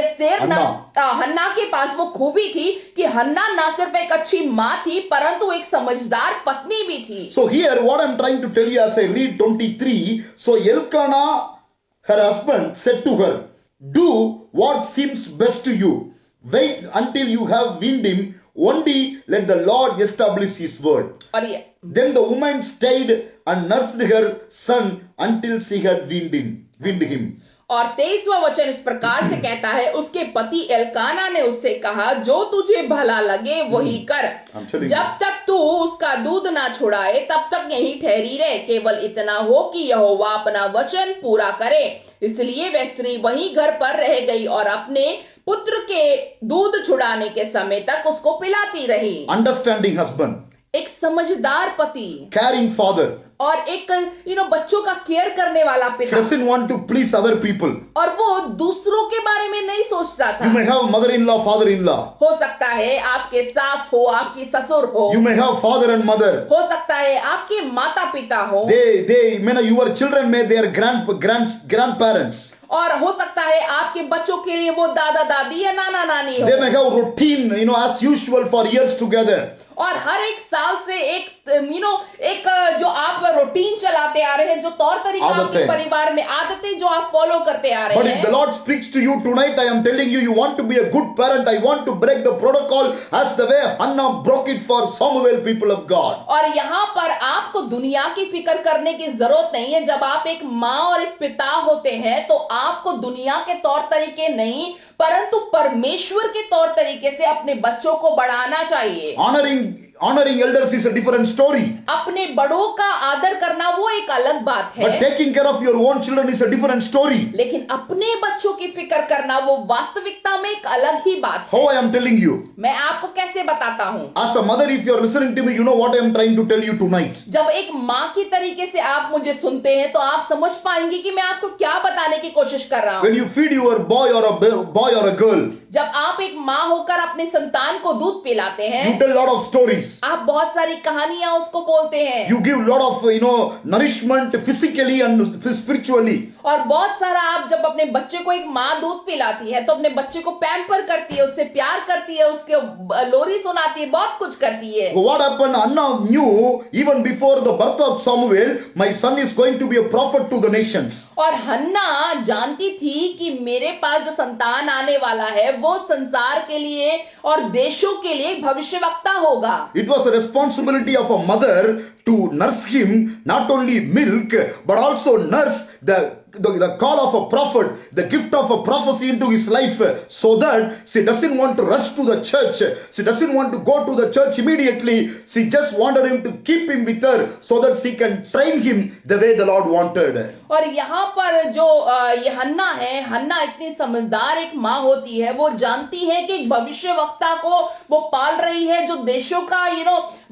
A: हन्ना के पास वो खूबी थी कि हन्ना ना सिर्फ एक अच्छी माँ थी, परंतु एक समझदार पत्नी भी थी।
B: So here what I'm trying to tell you as I read 23, so Elkanah, her husband, said to her, do what seems best to you. Wait until you have weaned him. Only let the Lord establish his word.
A: और ये
B: Then the woman stayed and nursed her son until she had weaned him.
A: और 23वां वचन इस प्रकार से कहता है, उसके पति एल्काना ने उससे कहा, जो तुझे भला लगे वही कर, जब तक तू उसका दूध ना छुड़ाए तब तक यहीं ठहरी रहे, केवल इतना हो कि यहोवा अपना वचन पूरा करे। इसलिए वह स्त्री वहीं घर पर रह गई और अपने पुत्र के दूध छुड़ाने के समय तक उसको पिलाती रही।
B: Understanding husband,
A: एक समझदार पति,
B: caring father,
A: और एक बच्चों का केयर करने वाला पिता,
B: doesn't want to please other people.
A: और वो दूसरों के बारे में नहीं सोचता था।
B: You may have mother-in-law, father-in-law.
A: हो सकता है आपके सास हो, आपकी ससुर हो,
B: You may have father and mother.
A: हो सकता है आपके माता पिता हो,
B: Your children may their grandparents.
A: और हो सकता है आपके बच्चों के लिए वो दादा दादी या नाना नानी हो।
B: They may have routine, as usual for years together.
A: और हर एक साल से एक जो आप रूटीन चलाते आ रहे हैं, जो तौर तरीका आपके परिवार में, आदतें जो आप फॉलो करते आ रहे हैं।
B: But if the Lord speaks to you tonight, I am telling you, you want to be a good parent. I want to break the protocol as the way Hannah broke it for Samuel, people of God.
A: और यहाँ पर आपको दुनिया की फिक्र करने की जरूरत नहीं है। जब आप एक माँ और एक पिता होते हैं तो आपको दुनिया के तौर तरीके नहीं, परंतु परमेश्वर के तौर तरीके से अपने बच्चों को बढ़ाना चाहिए।
B: Honoring elders is a different story.
A: अपने बड़ों का आदर करना वो एक अलग बात है।
B: But taking care of your own children is a different story.
A: लेकिन अपने बच्चों की फिक्र करना वो वास्तविकता में एक अलग ही बात है।
B: How I am telling you?
A: मैं आपको कैसे बताता हूँ?
B: As a mother, if you are listening to me, you know what I am trying to tell you tonight.
A: जब एक माँ की तरीके से आप मुझे सुनते हैं तो आप समझ पाएंगे कि मैं आपको क्या बताने की कोशिश कर रहा हूँ।
B: When you feed your boy or a girl,
A: जब आप एक माँ होकर अपने संतान को दूध पिलाते हैं,
B: you tell lot of stories.
A: आप बहुत सारी कहानियां उसको बोलते हैं।
B: You give lot of nourishment physically and spiritually.
A: और बहुत सारा आप जब अपने बच्चे को, एक माँ दूध पिलाती है तो अपने बच्चे को पैम्पर करती है, उससे प्यार करती है, उसके लोरी सुनाती है, बहुत कुछ करती है।
B: What happened? Hannah knew even before the birth of Samuel, my son is going to be a prophet to the nations.
A: और हन्ना जानती थी कि मेरे पास जो संतान आने वाला है वो संसार के लिए और देशों के लिए भविष्यवक्ता होगा।
B: It was the responsibility of a mother to nurse him, not only milk, but also nurse the call of a prophet, the gift of a prophecy into his life, so that she doesn't want to rush to the church. She doesn't want to go to the church immediately. She just wanted him to keep him with her so that she can train him the way the Lord wanted.
A: और यहाँ पर जो ये हन्ना है, हन्ना इतनी समझदार एक माँ होती है, वो जानती है कि एक भविष्यवक्ता को वो पाल रही है जो देशों का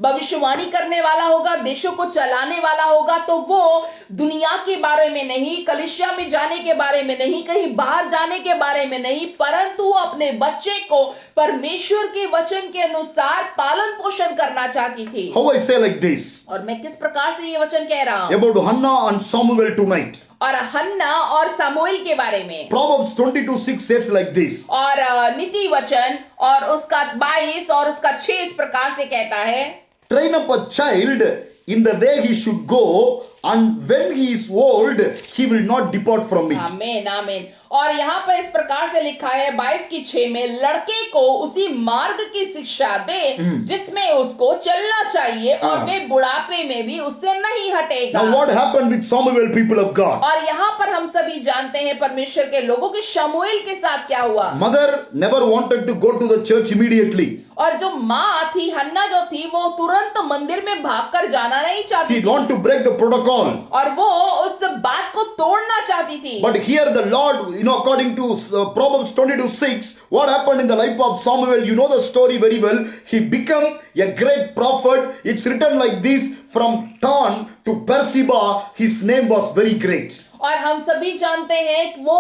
A: भविष्यवाणी करने वाला होगा, देशों को चलाने वाला होगा। तो वो दुनिया के बारे में नहीं, कलीसिया में जाने के बारे में नहीं, कहीं बाहर जाने के बारे में नहीं, परंतु अपने बच्चे को परमेश्वर के वचन के अनुसार पालन पोषण करना चाहती थी।
B: How I say like this?
A: और मैं किस प्रकार से ये वचन कह रहा हूँ?
B: About Hannah and Samuel tonight.
A: और हन्ना और सामुएल के बारे में।
B: Proverbs 22:6 says like this.
A: और नीति वचन और उसका 22 और उसका 6 इस प्रकार से कहता है,
B: Train up a child in the way he should go, and when he is old, he will not depart from it.
A: आमीन आमीन। और यहाँ पर इस प्रकार से लिखा है 22:6 में, लड़के को उसी मार्ग की शिक्षा दे जिसमें उसको चलना चाहिए और वे बुढ़ापे में भी उससे नहीं हटेगा।
B: Now what happened with Samuel, people of God?
A: और यहाँ पर हम सभी जानते हैं परमेश्वर के लोगों के शमूएल के साथ क्या हुआ।
B: Mother never wanted to go to the church immediately.
A: और जो माँ थी, हन्ना जो थी, वो तुरंत मंदिर में भागकर जाना नहीं चाहती
B: She want to break the protocol.
A: और वो उस बात को तोड़ना चाहती थी।
B: But here the Lord, according to Proverbs 22:6, what happened in the life of Samuel, you know the story very well. He became a great prophet. It's written like this, from Dan to Beersheba, his name was very great.
A: और हम सभी जानते हैं कि वो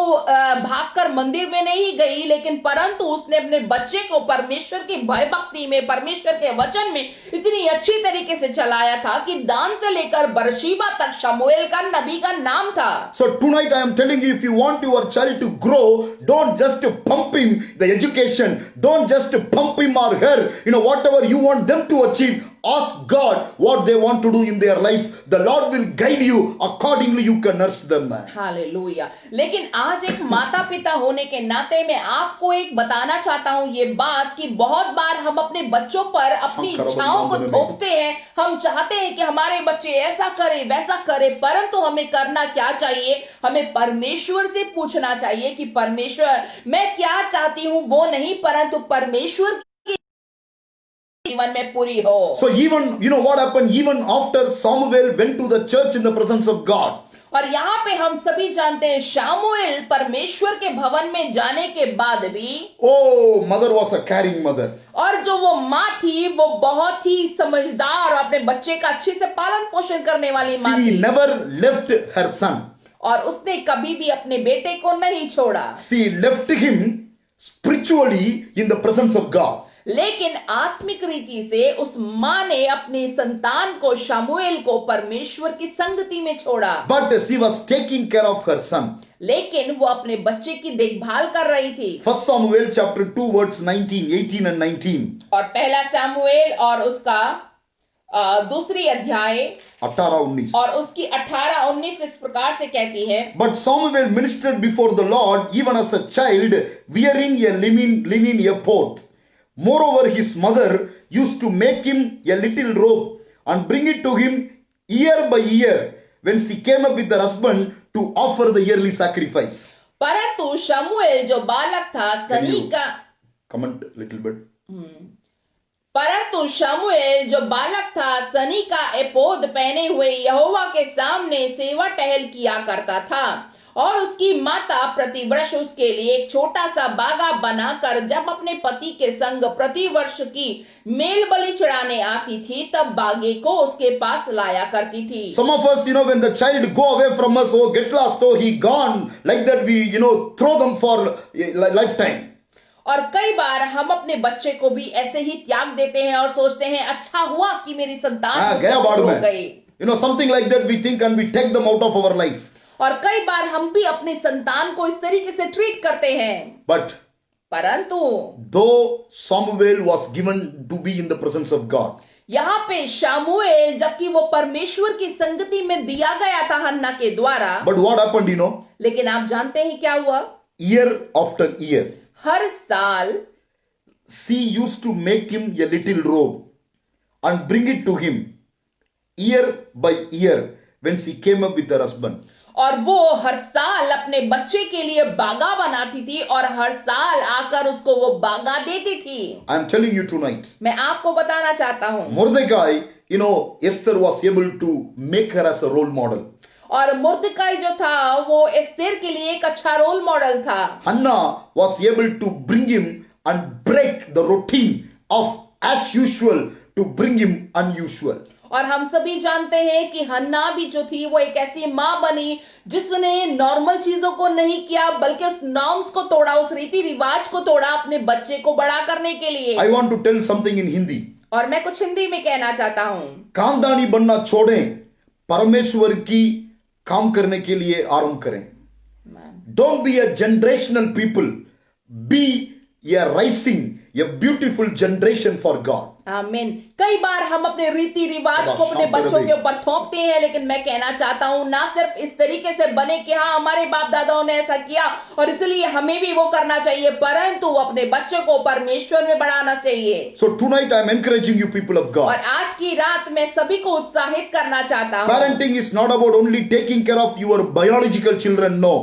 A: भागकर मंदिर में नहीं गई, लेकिन परंतु उसने अपने बच्चे को परमेश्वर की भय भक्ति में, परमेश्वर के वचन में इतनी अच्छी तरीके से चलाया था कि दान से लेकर बरशीबा तक शमूएल का नबी का नाम था।
B: So tonight I am telling you, if you want your child to grow, don't just pump him the education, don't just pump him or her, whatever you want them to achieve. Ask God what they want to do in their life. The Lord will guide you. Accordingly you can nurse them.
A: Hallelujah. लेकिन आज एक माता पिता होने के नाते मैं आपको एक बताना चाहता हूं ये बात कि बहुत बार हम अपने बच्चों पर अपनी इच्छाओं को थोपते हैं। हम चाहते हैं कि हमारे बच्चे ऐसा करे वैसा करे, परंतु हमें करना क्या चाहिए? हमें परमेश्वर से पूछना चाहिए कि परमेश्वर मैं क्या चाहती हूं, वो नहीं, परंतु परमेश्वर जीवन में पूरी हो।
B: So even, what happened, even after Samuel went to the church in the presence of God.
A: और यहाँ पे हम सभी जानते हैं शामुएल परमेश्वर के भवन में जाने के बाद भी,
B: Oh, mother was a caring mother.
A: और जो वो माँ थी वो बहुत ही समझदार और अपने बच्चे का अच्छे से पालन पोषण करने वाली माँ
B: She
A: थी।
B: never left her son.
A: और उसने कभी भी अपने बेटे को नहीं छोड़ा,
B: She left him spiritually in the presence of God.
A: लेकिन आत्मिक रीति से उस माँ ने अपने संतान को, शामुएल को, परमेश्वर की संगति में छोड़ा।
B: But she was taking care of her son.
A: लेकिन वो अपने बच्चे की देखभाल कर रही थी।
B: 1 Samuel chapter 2 verse 19, 18 and 19.
A: और पहला शामुएल और उसका दूसरी अध्याय
B: 18-19.
A: और उसकी 18-19 इस प्रकार से कहती है,
B: But Samuel ministered before the Lord even as a child, wearing a linen ephod. Moreover, his mother used to make him a little robe and bring it to him year by year when she came up with her husband to offer the yearly sacrifice.
A: परंतु शमूएल जो बालक था सनी का,
B: Comment little bit.
A: परंतु शमूएल जो बालक था सनी का एपोद पहने हुए यहोवा के सामने सेवा टहल किया करता था, और उसकी माता प्रतिवर्ष उसके लिए एक छोटा सा बागा बनाकर जब अपने पति के संग प्रतिवर्ष की मेल बलि चढ़ाने आती थी तब बागे को उसके पास लाया करती थी।
B: Some of us, when the child go away from us, oh get lost, oh he gone, like that we, throw them for lifetime.
A: और कई बार हम अपने बच्चे को भी ऐसे ही त्याग देते हैं और सोचते हैं अच्छा हुआ कि मेरी संतान
B: गया बाढ़
A: हो
B: में,
A: गई।
B: something like that we think and we take them out of our life.
A: और कई बार हम भी अपने संतान को इस तरीके से ट्रीट करते हैं। परंतु
B: though Samuel was given to be in the presence of God,
A: यहाँ पे शामुएल जबकि वो परमेश्वर की संगति में दिया गया था हन्ना के द्वारा,
B: but what happened,
A: लेकिन आप जानते हैं क्या हुआ?
B: year after year,
A: हर साल
B: she used to make him a little robe and bring it to him year by year when she came up with her husband.
A: और वो हर साल अपने बच्चे के लिए बागा बनाती थी और हर साल आकर उसको वो बागा देती थी।
B: I am telling you tonight,
A: मैं आपको बताना चाहता हूँ,
B: Mordecai, Esther was able to make her as a role model.
A: और मुर्दकाई जो था वो एस्तेर के लिए एक अच्छा रोल मॉडल था।
B: Hannah was able to bring him and break the routine of as usual to bring him unusual.
A: और हम सभी जानते हैं कि हन्ना भी जो थी वो एक ऐसी माँ बनी जिसने नॉर्मल चीजों को नहीं किया बल्कि उस नॉर्म्स को तोड़ा, उस रीति रिवाज को तोड़ा अपने बच्चे को बड़ा करने के लिए।
B: I want to tell something in Hindi.
A: और मैं कुछ हिंदी में कहना चाहता हूँ,
B: खानदानी बनना छोड़ें, परमेश्वर की काम करने के लिए आरंभ करें। Don't be a generational people, be a rising, a beautiful generation for God.
A: आमीन। कई बार हम अपने रीति रिवाज को अपने बच्चों के ऊपर थोपते हैं, लेकिन मैं कहना चाहता हूं ना सिर्फ इस तरीके से बने कि हाँ हमारे बाप दादाओं ने ऐसा किया और इसलिए हमें भी वो करना चाहिए, परंतु अपने बच्चों को परमेश्वर में बढ़ाना चाहिए।
B: So tonight I am encouraging you people of God.
A: और आज की रात मैं सभी को उत्साहित करना चाहता हूँ।
B: Parenting is not about only taking care of your biological children, no.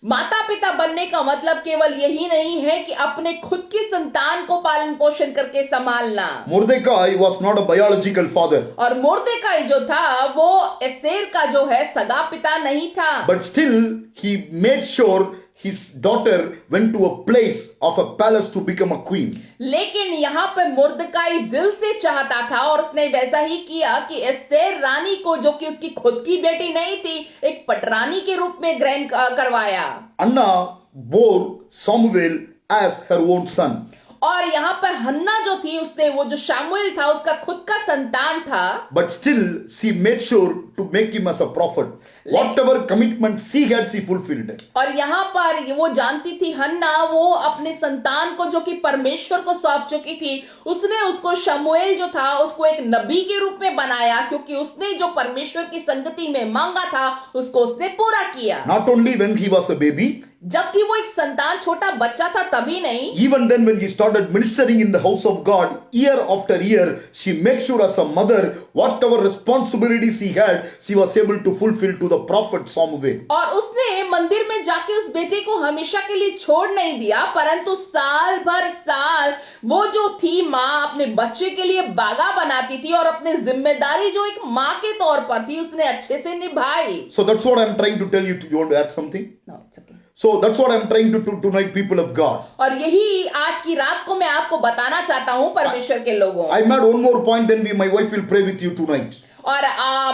A: माता पिता बनने का मतलब केवल यही नहीं है कि अपने खुद की संतान को पालन पोषण करके संभालना।
B: Mordecai was not a biological father.
A: और मुर्दकाई जो था वो एस्तेर का जो है सगा पिता नहीं था।
B: But still he made sure his daughter went to a place of a palace to become a queen.
A: लेकिन यहाँ पे मुर्दकाई दिल से चाहता था और उसने वैसा ही किया कि एस्तेर रानी को, जो कि उसकी खुद की बेटी नहीं थी, एक पटरानी के रूप में ग्रहण करवाया।
B: Anna bore Samuel as her own son.
A: और यहाँ पर हन्ना जो थी, उसने वो जो शामुएल था उसका खुद का संतान था,
B: But still, she made sure to make him as a prophet. Whatever commitment she had, she fulfilled.
A: और यहाँ पर वो जानती थी हन्ना, वो अपने संतान को जो कि परमेश्वर को सौंप चुकी थी, उसने उसको शमूएल जो था उसको एक नबी के रूप में बनाया, क्योंकि उसने जो परमेश्वर की संगति में मांगा था उसको उसने पूरा किया।
B: Not only when he was a baby,
A: जबकि वो एक संतान, छोटा बच्चा था, तभी नहीं,
B: even then when he started ministering in the house of God, year after year, she made sure as a mother, whatever responsibilities she had, she was able to fulfill to the prophet Samuel.
A: और उसने मंदिर में जाके उस बेटे को हमेशा के लिए छोड़ नहीं दिया, परंतु साल भर साल वो जो थी माँ अपने बच्चे के लिए बागा बनाती थी और अपनी जिम्मेदारी जो एक माँ के तौर पर थी उसने अच्छे से निभाई।
B: So that's what I'm trying to tell you. You want to add something?
A: No, it's okay.
B: So that's what I'm trying to do tonight, people of God.
A: और यही आज की रात को मैं आपको बताना चाहता हूँ परमेश्वर के लोगों।
B: I made one more point, then my wife will pray with you tonight.
A: और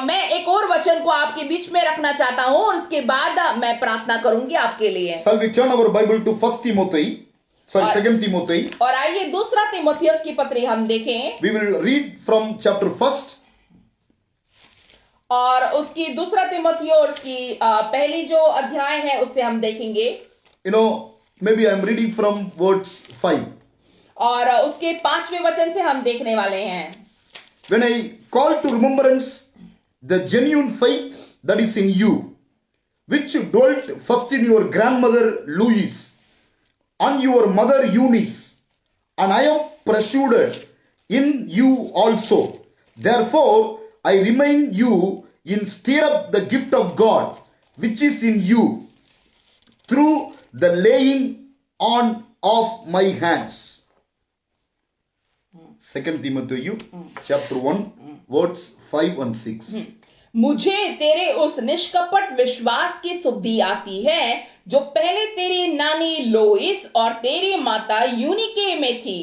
A: मैं एक और वचन को आपके बीच में रखना चाहता हूँ और उसके बाद मैं प्रार्थना करूंगी आपके लिए।
B: Shall we turn our Bible to 1 Timothy? Sorry, 2 Timothy.
A: और आइए दूसरा तीमुथियुस की पत्री हम देखें
B: We will read from chapter 1.
A: और उसकी दूसरा तीमुथियुस की पहली जो अध्याय है उससे हम देखेंगे।
B: You know, maybe I'm reading from verse 5.
A: और उसके 5वें वचन से हम देखने वाले हैं।
B: When I call to remembrance the genuine faith that is in you, which dwelt first in your grandmother Louise and your mother Eunice, and I am persuaded in you also. Therefore, I remind you in stir up the gift of God which is in you through the laying on of my hands. 2 Timothy chapter 1 verse 5 and 6.
A: मुझे तेरे उस निष्कपट विश्वास की शुद्धि आती है जो पहले तेरी नानी लोइस और तेरी माता यूनिके में थी,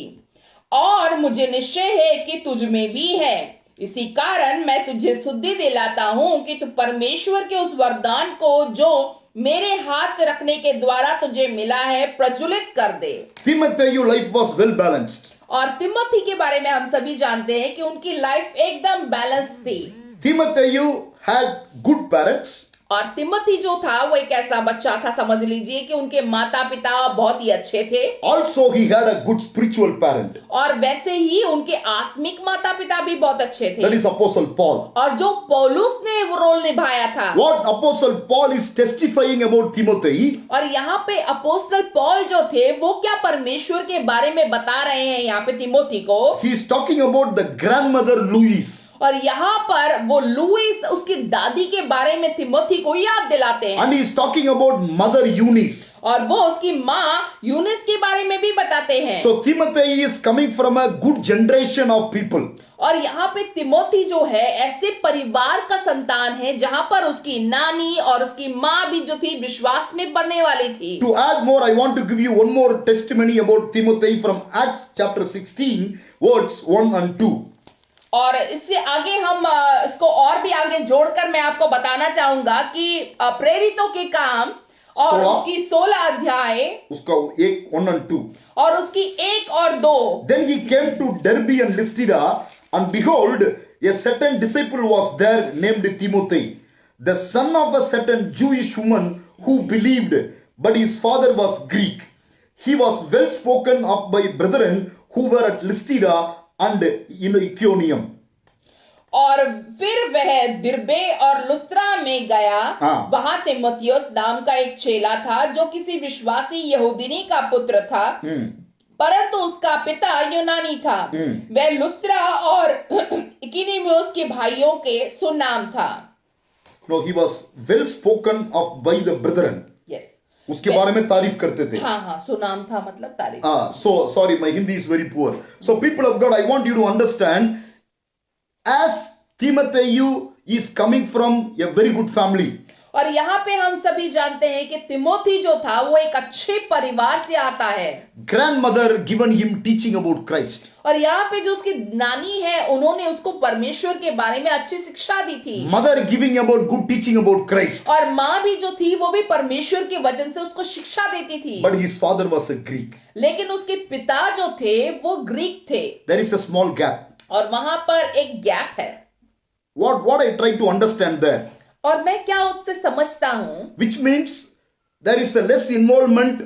A: और मुझे निश्चय है कि तुझ में भी है। इसी कारण मैं तुझे शुद्धि दिलाता हूं कि तू परमेश्वर के उस वरदान को जो मेरे हाथ रखने के द्वारा तुझे मिला है प्रज्वलित कर दे।
B: Timothy, your life was well balanced.
A: और तिमोथी के बारे में हम सभी जानते हैं कि उनकी लाइफ एकदम बैलेंस थी।
B: Timothy, you had good parents.
A: और तिमोथी जो था वो एक ऐसा बच्चा था, समझ लीजिए कि उनके माता पिता बहुत ही अच्छे थे।
B: Also, he had a good spiritual parent.
A: और वैसे ही उनके आत्मिक माता पिता भी बहुत अच्छे थे।
B: That is Apostle Paul.
A: और जो पौलुस ने वो रोल निभाया था।
B: What Apostle Paul is testifying about Timothy.
A: और यहाँ पे अपोस्टल पॉल जो थे वो क्या परमेश्वर के बारे में बता रहे हैं यहाँ पे तिमोथी को।
B: He is talking about the grandmother Louise.
A: और यहाँ पर वो लुईस उसकी दादी के बारे में तिमोथी को याद दिलाते हैं।
B: And he is talking about mother Eunice.
A: और वो उसकी माँ यूनिस के बारे में भी बताते हैं।
B: So Timothy is coming from a good generation of people.
A: और यहाँ पे तिमोथी जो है ऐसे परिवार का संतान है जहां पर उसकी नानी और उसकी माँ भी जो थी विश्वास में बढ़ने वाली थी।
B: To add more, I want to give you one more testimony about Timothy from Acts chapter 16 verse 1 and 2.
A: और इससे आगे हम इसको और भी आगे जोड़कर मैं आपको बताना चाहूंगा कि प्रेरितों के काम और उसकी 16 अध्याय
B: उसका 1 and 2
A: और उसकी 1 और 2।
B: Then he came to Derbe and Lystra, and behold, a certain disciple was there named Timothy, the son of a certain Jewish woman who believed, but his father was Greek. He was well spoken of by brethren who were at Lystra and Iconium.
A: और फिर वह दिरबे और लुस्त्रा में गया। वहां तीमुथियुस नाम का एक चेला था जो किसी विश्वासी यहूदिनी का पुत्र था, परंतु उसका पिता यूनानी था। वह लुस्त्रा और इकुनियुम के भाइयों के सुनाम था।
B: No, he was well spoken of by the brethren.
A: Yes.
B: उसके बारे में तारीफ करते थे।
A: हाँ, सुनाम था मतलब तारीफ।
B: So sorry, my Hindi is very poor. So people of God, I want you to understand, as Timothy is coming from a very good family.
A: और यहाँ पे हम सभी जानते हैं कि तिमोथी जो था वो एक अच्छे परिवार से आता है।
B: Grandmother given him teaching about Christ.
A: और यहाँ पे जो उसकी नानी है उन्होंने उसको परमेश्वर के बारे में अच्छी शिक्षा दी थी।
B: Mother giving about good teaching about Christ.
A: और माँ भी जो थी वो भी परमेश्वर के वचन से उसको शिक्षा देती थी।
B: But his father was a Greek.
A: लेकिन उसके पिता जो थे वो ग्रीक थे।
B: There is a small gap.
A: और वहां पर एक गैप है।
B: What I try to understand there,
A: और मैं क्या उससे समझता हूं,
B: which means there is a less involvement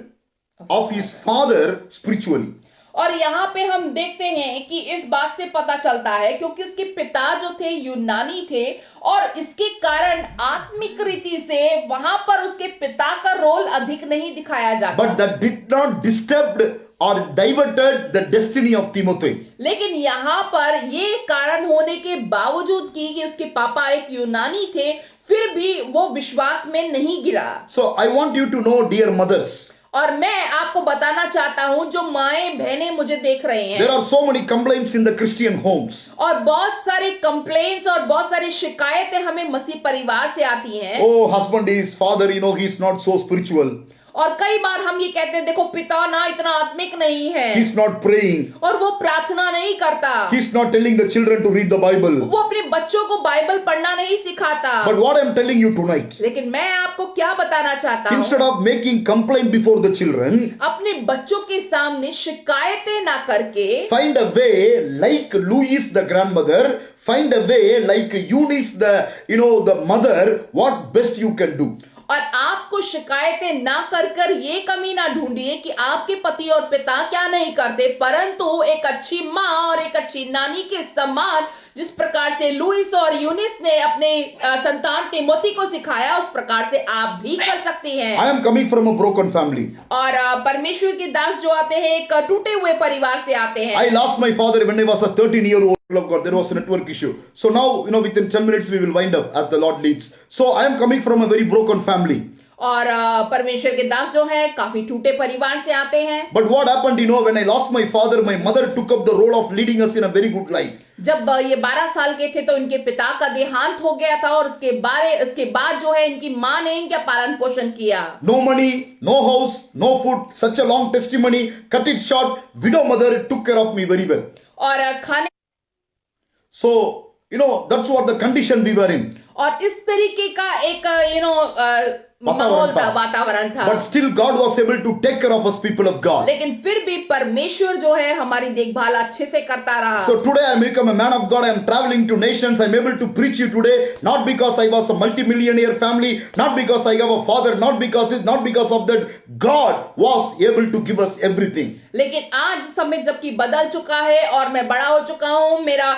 B: of his father spiritually.
A: और यहाँ पे हम देखते हैं कि इस बात से पता चलता है क्योंकि उसके पिता जो थे यूनानी थे और इसके कारण आत्मिक रीति से वहां पर उसके पिता का रोल अधिक नहीं दिखाया जाता।
B: But that did not disturb or diverted the destiny of Timothy.
A: लेकिन यहाँ पर ये कारण होने के बावजूद कि उसके पापा एक यूनानी थे, फिर भी वो विश्वास में नहीं गिरा।
B: So I want you to know, dear mothers,
A: और मैं आपको बताना चाहता हूं जो माएं बहनें मुझे देख रहे हैं,
B: there are so many complaints in the Christian homes.
A: और बहुत सारे कंप्लेंट्स और बहुत सारी शिकायतें हमें मसीह परिवार से आती हैं।
B: Oh, husband is father, he is not so spiritual.
A: और कई बार हम ये कहते हैं देखो पिता ना इतना आत्मिक नहीं है,
B: He's not praying.
A: और वो प्रार्थना नहीं करता,
B: He's not telling the children to read the Bible.
A: वो अपने बच्चों को बाइबल पढ़ना नहीं सिखाता।
B: But what I'm telling you tonight,
A: लेकिन मैं आपको क्या बताना चाहता हूँ,
B: instead of making complaint before the children,
A: अपने बच्चों के सामने शिकायतें ना करके
B: find a way like Louis the grandmother, find a way like Eunice the mother, what best you can do.
A: और आपको शिकायतें ना कर कर ये कमी ना ढूंढिए कि आपके पति और पिता क्या नहीं करते, परंतु एक अच्छी माँ और एक अच्छी नानी के समान जिस प्रकार से लुइस और यूनिस ने अपने संतान तिमोथी को सिखाया उस प्रकार से आप भी कर सकती हैं।
B: I am coming from a broken family.
A: और परमेश्वर के दास जो आते हैं एक टूटे हुए परिवार से आते हैं।
B: I lost my father when I was a 13-year-old. Of God, there was a network issue. So now, within 10 minutes we will wind up as the Lord leads. So I am coming from a very broken family.
A: और परमेश्वर के दास जो है काफी टूटे परिवार से आते हैं।
B: But what happened, when I lost my father, my mother took up the role of leading us in a very good life.
A: जब ये 12 साल के थे तो इनके पिता का देहांत हो गया था और उसके बाद जो है इनकी माँ ने इनका पालन पोषण किया।
B: No money, no house, no food, such a long testimony. Cut it short, widow mother took care of me very well.
A: और खाने
B: So, that's what the condition we were in.
A: और इस तरीके का एक माहौल था, वातावरण था।
B: But still God was able to take care of us people of God.
A: लेकिन फिर भी परमेश्वर जो है हमारी देखभाल अच्छे से करता रहा।
B: So today I become a man of God. I am traveling to nations. I am able to preach you today, not because I was a multimillionaire family, not because I have a father, not because of that. God was able to give us everything.
A: लेकिन आज समय जबकि बदल चुका है और मैं बड़ा हो चुका हूँ, मेरा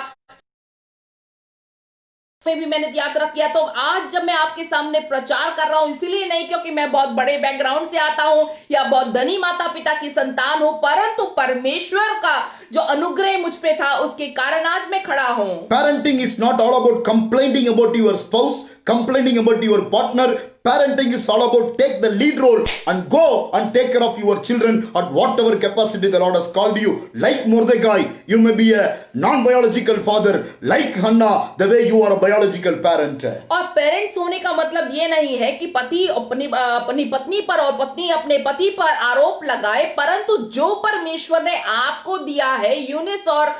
A: में भी मैंने यात्रा किया, तो आज जब मैं आपके सामने प्रचार कर रहा हूं इसलिए नहीं क्योंकि मैं बहुत बड़े बैकग्राउंड से आता हूं या बहुत धनी माता पिता की संतान हूं, परंतु परमेश्वर का जो अनुग्रह मुझ पे था उसके कारण आज मैं खड़ा हूं।
B: Parenting is not all about complaining about your spouse, complaining about your partner. Parenting is all about take the lead role and go and take care of your children at whatever capacity the Lord has called you. Like Mordecai, you may be a non-biological father. Like Hannah, the way you are a biological parent.
A: और parents होने का मतलब ये नहीं है कि पति अपनी पत्नी पर और पत्नी अपने पति पर आरोप लगाए, परंतु जो परमेश्वर ने आपको दिया है यूनिस और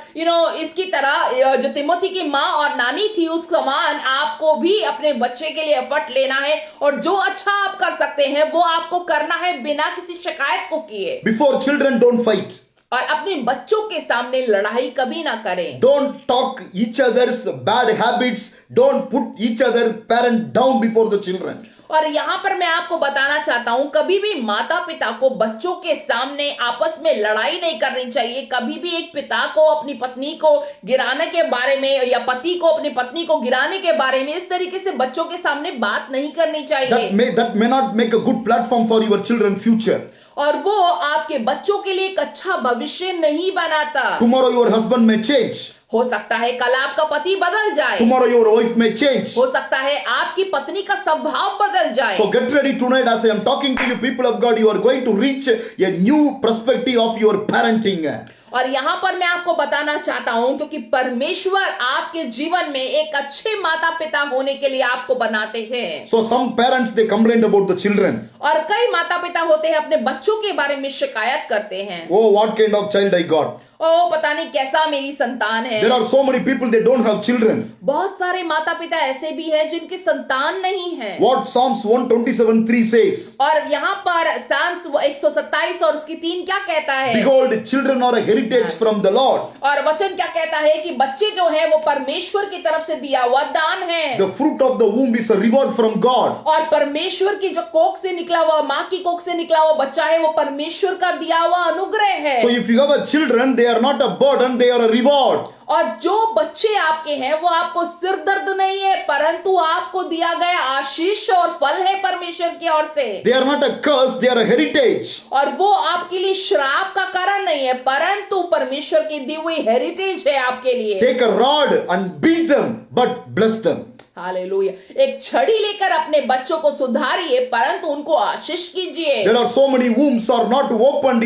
A: इसकी तरह जो तिमोथी की माँ और नानी थी उस समान आपको भी अपने बच्चे के लिए एफर्ट लेना है और जो अच्छा आप कर सकते हैं वो आपको करना है बिना किसी शिकायत को किए।
B: Before children, don't fight.
A: और अपने बच्चों के सामने लड़ाई कभी ना करें।
B: Don't talk each other's bad habits. Don't put each other parent down before the children.
A: और यहाँ पर मैं आपको बताना चाहता हूं कभी भी माता पिता को बच्चों के सामने आपस में लड़ाई नहीं करनी चाहिए। कभी भी एक पिता को अपनी पत्नी को गिराने के बारे में या पति को अपनी पत्नी को गिराने के बारे में इस तरीके से बच्चों के सामने बात नहीं करनी चाहिए।
B: That may not make a good platform for your children future.
A: और वो आपके बच्चों के लिए एक अच्छा भविष्य नहीं बनाता।
B: Tomorrow your husband may change.
A: हो सकता है कल आपका पति बदल जाए।
B: Tomorrow your wife may change.
A: हो सकता है आपकी पत्नी का स्वभाव बदल जाए।
B: So get ready tonight as I am talking to you people of God. You are going to reach a new perspective of your parenting.
A: और यहाँ पर मैं आपको बताना चाहता हूं क्योंकि परमेश्वर आपके जीवन में एक अच्छे माता पिता होने के लिए आपको बनाते हैं।
B: So some parents, they complained about the children.
A: और कई माता पिता होते हैं अपने बच्चों के बारे में शिकायत करते हैं,
B: Oh, what kind of child I got.
A: ओ पता नहीं कैसा मेरी संतान है।
B: There are so many people, they don't have children.
A: बहुत सारे माता पिता ऐसे भी हैं जिनकी संतान नहीं है।
B: What Psalms 127:3 says.
A: और यहाँ पर साम्स 127 और उसकी 3 क्या कहता है?
B: Behold, children are a heritage from the Lord.
A: और वचन क्या कहता है कि बच्चे जो है वो परमेश्वर की तरफ से दिया हुआ दान है।
B: The fruit of the womb is a reward from God.
A: और परमेश्वर की जो कोख से निकला हुआ, माँ की कोख से निकला हुआ बच्चा है, वो परमेश्वर का दिया हुआ अनुग्रह है।
B: So if you have a children, they are not a burden, they are a reward.
A: और जो बच्चे आपके हैं वो आपको सिर दर्द नहीं है, परंतु आपको दिया गया आशीष और फल है परमेश्वर की ओर से।
B: They are not a curse, they are a heritage.
A: और वो आपके लिए श्राप का कारण नहीं है, परंतु परमेश्वर की दी हुई हेरिटेज है आपके लिए।
B: Take a rod and beat them, but bless them.
A: Hallelujah. एक छड़ी लेकर अपने बच्चों को सुधारिए, परंतु उनको आशीष कीजिए।
B: There are so many wombs are not opened,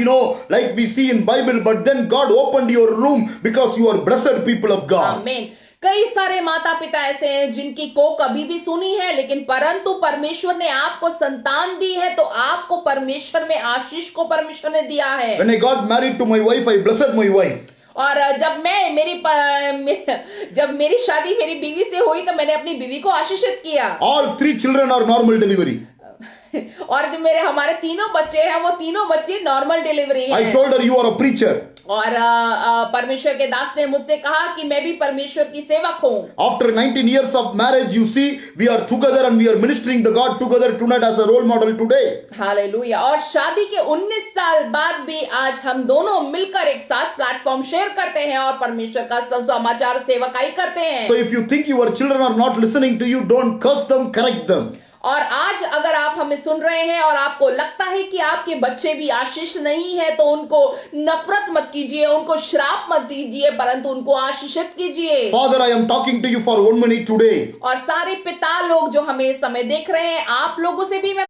B: like we see in Bible, but then God opened your room because you are blessed people of God.
A: आमीन। कई सारे माता पिता ऐसे हैं जिनकी कोख अभी भी सुनी है, लेकिन परंतु परमेश्वर ने आपको संतान दी है, तो आपको परमेश्वर में आशीष को परमेश्वर ने दिया है।
B: When I got married to my wife, I blessed my wife.
A: और जब मेरी शादी मेरी बीवी से हुई तो मैंने अपनी बीवी को आशीषित किया।
B: All 3 children are normal delivery.
A: और जो हमारे तीनों बच्चे हैं वो तीनों बच्चे नॉर्मल डिलीवरी
B: I
A: हैं।
B: told her, you are a preacher.
A: और परमेश्वर के दास ने मुझसे कहा कि मैं भी परमेश्वर की सेवक हूँ।
B: After 19 years of marriage, you see, we are together and we are ministering the God together tonight as a role model today.
A: Hallelujah. और शादी के 19 साल बाद भी आज हम दोनों मिलकर एक साथ प्लेटफॉर्म शेयर करते हैं और परमेश्वर का समाचार सेवकाई करते हैं।
B: So if you think your children are not listening to you, don't curse them, correct them.
A: और आज अगर आप हमें सुन रहे हैं और आपको लगता है कि आपके बच्चे भी आशीष नहीं है, तो उनको नफरत मत कीजिए, उनको श्राप मत दीजिए, परंतु उनको आशीषित कीजिए।
B: Father, I am talking to you for 1 minute today.
A: और सारे पिता लोग जो हमें इस समय देख रहे हैं, आप लोगों से भी मैं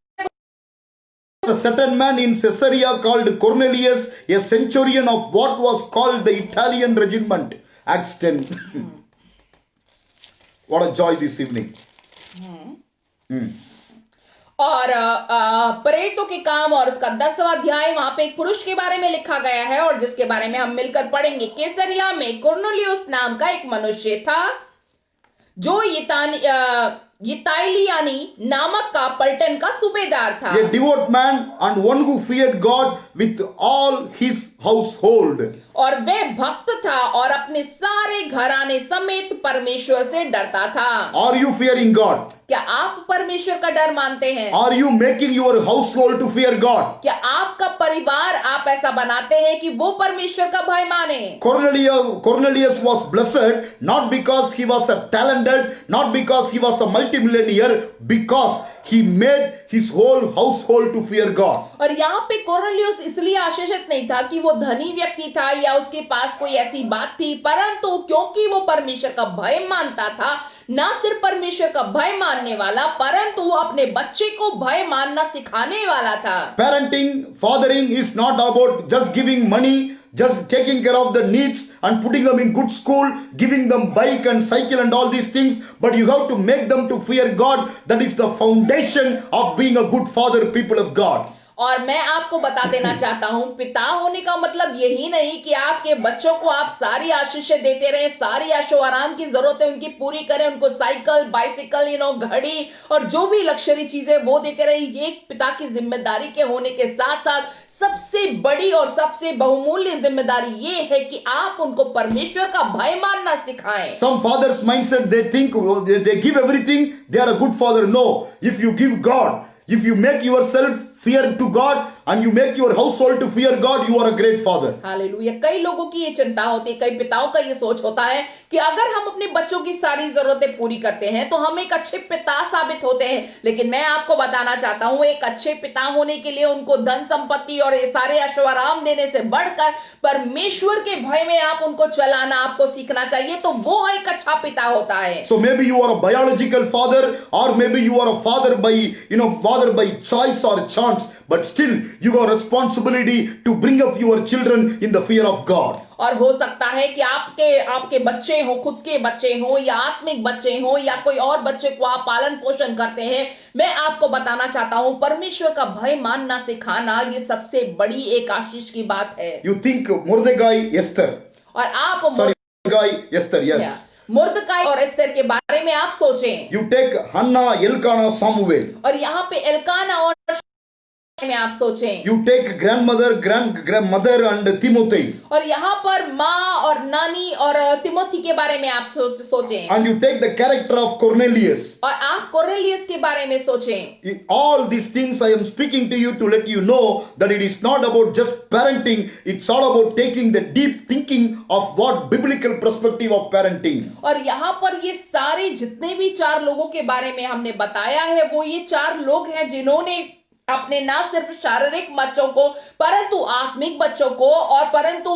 B: A certain man in Caesarea called Cornelius, a centurion of what was called the Italian regiment. Acts 10. What a joy this evening.
A: और प्रेरितों के काम और उसका 10वां अध्याय, वहां पे एक पुरुष के बारे में लिखा गया है और जिसके बारे में हम मिलकर पढ़ेंगे। कैसरिया में कुरनेलियुस नाम का एक मनुष्य था जो इतालियानी नामक का पलटन का सूबेदार था।
B: A devout man and one who feared God with all his household.
A: और वह भक्त था और अपने सारे घराने समेत परमेश्वर से डरता था।
B: Are you fearing God?
A: क्या आप परमेश्वर का डर मानते हैं?
B: Are you making your household to fear God?
A: क्या आपका परिवार आप ऐसा बनाते हैं कि वो परमेश्वर का भय माने?
B: Cornelius was blessed not because he was a talented, not because he was a multimillionaire, because he made his whole household to fear God.
A: और यहाँ पे कोरनेलियुस इसलिए आशीषित नहीं था कि वो धनी व्यक्ति था या उसके पास कोई ऐसी बात थी, परंतु क्योंकि वो परमेश्वर का भय मानता था। ना सिर्फ परमेश्वर का भय मानने वाला, परंतु वो अपने बच्चे को भय मानना सिखाने वाला था।
B: Parenting, fathering is not about just giving money, just taking care of the needs and putting them in good school, giving them bike and cycle and all these things, but you have to make them to fear God. That is the foundation of being a good father, people of God.
A: और मैं आपको बता देना चाहता हूं, पिता होने का मतलब यही नहीं कि आपके बच्चों को आप सारी आशीषें देते रहें, सारी आशो आराम की जरूरतें उनकी पूरी करें, उनको साइकिल, बाइसिकल, घड़ी और जो भी लग्जरी चीजें वो देते रहे। ये एक पिता की जिम्मेदारी के होने के साथ साथ सबसे बड़ी और सबसे बहुमूल्य जिम्मेदारी ये है कि आप उनको परमेश्वर का भय मानना सिखाएं।
B: Some fathers mindset, they think they give everything, they are a good father. No, if you give God, if you make yourself fear to God and you make your household to fear God, you are a great father.
A: Hallelujah. कई लोगों की ये चिंता होती है, कई पिताओं का ये सोच होता है कि अगर हम अपने बच्चों की सारी जरूरतें पूरी करते हैं तो हम एक अच्छे पिता साबित होते हैं। लेकिन मैं आपको बताना चाहता हूं, एक अच्छे पिता होने के लिए उनको धन संपत्ति और ये सारे ऐशो आराम देने से बढ़कर परमेश्वर के भय में आप उनको चलाना आपको सीखना चाहिए, तो वो एक अच्छा पिता होता है।
B: So maybe you are a biological father, or maybe you are a father by choice or chance, but still you have responsibility to bring up your children in the fear of God.
A: और हो सकता है कि आपके बच्चे हो, खुद के बच्चे हो या आत्मिक बच्चे हो या कोई और बच्चे को आप पालन पोषण करते हैं। मैं आपको बताना चाहता हूं, परमेश्वर का भय मानना सिखाना ये सबसे बड़ी एक आशीष की बात है।
B: You think Mordecai, Esther.
A: और आप
B: Sorry, Mordecai, Esther, yes.
A: मुर्दकाई और एस्तर के बारे में आप सोचें।
B: You take Hannah, Elkanah, Samuel.
A: और यहाँ पे एल्काना और में आप सोचें।
B: You take grandmother and Timothy.
A: और यहाँ पर माँ और नानी और तिमोथी के बारे में आप सोचें।
B: And you take the character of Cornelius.
A: और आप कोर्नेलियस के बारे में सोचें।
B: All these things I am speaking to you to let you know that it is not about just parenting, it's all about taking the deep thinking of what biblical perspective of parenting.
A: और यहाँ पर ये सारे जितने भी 4 लोगों के बारे में हमने बताया है, वो ये 4 लोग हैं जिन्होंने अपने ना सिर्फ शारीरिक बच्चों को परंतु आत्मिक बच्चों को और परंतु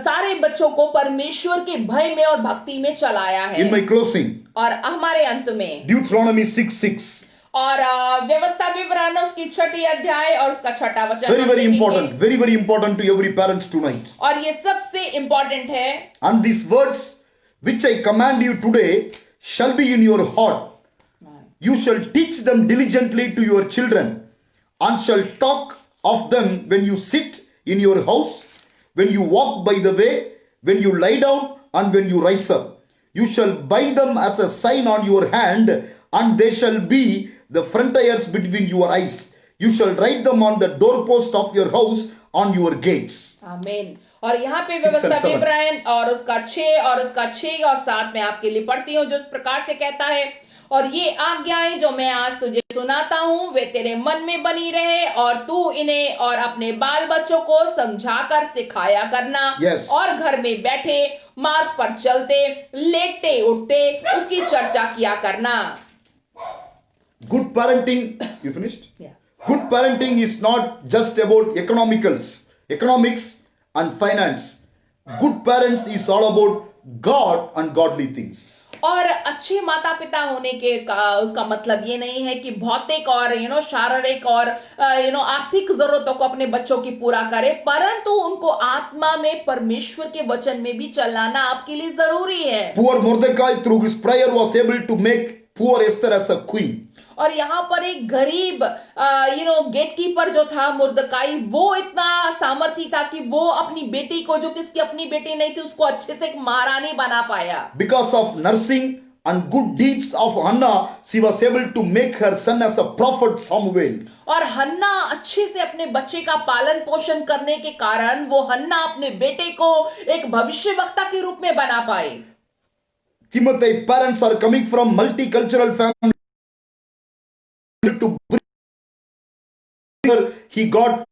A: सारे बच्चों को परमेश्वर के भय में और भक्ति में चलाया है।
B: In my closing,
A: और हमारे अंत में
B: Deuteronomy 6:6.
A: और व्यवस्था विवरण उसकी 6ठी अध्याय और उसका 6ठा वचन
B: very important to every parent tonight.
A: और ये सबसे इंपॉर्टेंट है।
B: And these words which I command you today shall be in your heart. You shall teach them diligently to your children, and shall talk of them when you sit in your house, when you walk by the way, when you lie down, and when you rise up. You shall bind them as a sign on your hand, and they shall be the frontiers between your eyes. You shall write them on the doorpost of your house, on your gates.
A: आमीन। और यहाँ पे व्यवस्था विवरण और उसका 6 और उसका 6 और 7 में आपके लिए पढ़ती हूँ, जिस प्रकार से कहता है, और ये आज्ञाएं जो मैं आज तुझे सुनाता हूँ वे तेरे मन में बनी रहे और तू इन्हें और अपने बाल बच्चों को समझाकर सिखाया करना।
B: Yes.
A: और घर में बैठे, मार्ग पर चलते, लेटते उठते उसकी चर्चा किया करना।
B: Good parenting, you finished?
A: Yeah.
B: Good parenting is not just about economics and finance. Good parents is all about God and godly things.
A: और अच्छे माता पिता होने के उसका मतलब ये नहीं है कि भौतिक और शारीरिक और आर्थिक जरूरतों को अपने बच्चों की पूरा करे, परंतु उनको आत्मा में परमेश्वर के वचन में भी चलाना आपके लिए जरूरी है।
B: Poor Mordecai through his prayer was able to make poor Esther as a queen.
A: और यहाँ पर एक गरीब गेटकीपर जो था मुर्दकाई, वो इतना सामर्थी था कि वो अपनी बेटी को, जो किसकी अपनी बेटी नहीं थी, उसको अच्छे से एक महारानी बना पाया।
B: Because of nursing and good deeds of Hannah, she was able to make her son as a prophet Samuel.
A: और हन्ना अच्छे से अपने बच्चे का पालन पोषण करने के कारण वो हन्ना अपने बेटे को एक भविष्यवक्ता के रूप में बना पाए।
B: Timothy, parents are coming from multicultural family. To he got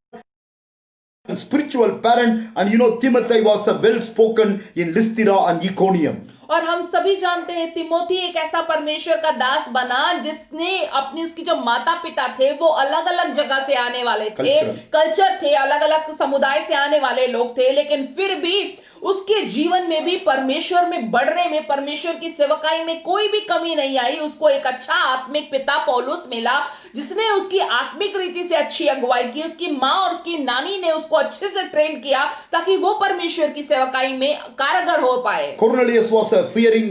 B: a spiritual parent, and Timothy was a well spoken in Lystra and Iconium.
A: और हम सभी जानते हैं तिमोथी एक ऐसा परमेश्वर का दास बना जिसने अपनी उसकी जो माता पिता थे वो अलग अलग जगह से आने वाले थे, कल्चर थे, अलग अलग समुदाय से आने वाले लोग थे, लेकिन फिर भी उसके जीवन में भी परमेश्वर में बढ़ने में, परमेश्वर की सेवकाई में कोई भी कमी नहीं आई। उसको एक अच्छा आत्मिक पिता पौलुस मिला जिसने उसकी आत्मिक रीति से अच्छी अगुवाई की। उसकी माँ और उसकी नानी ने उसको अच्छे से ट्रेन किया ताकि वो परमेश्वर की सेवकाई में कारगर हो पाए।
B: Cornelius was a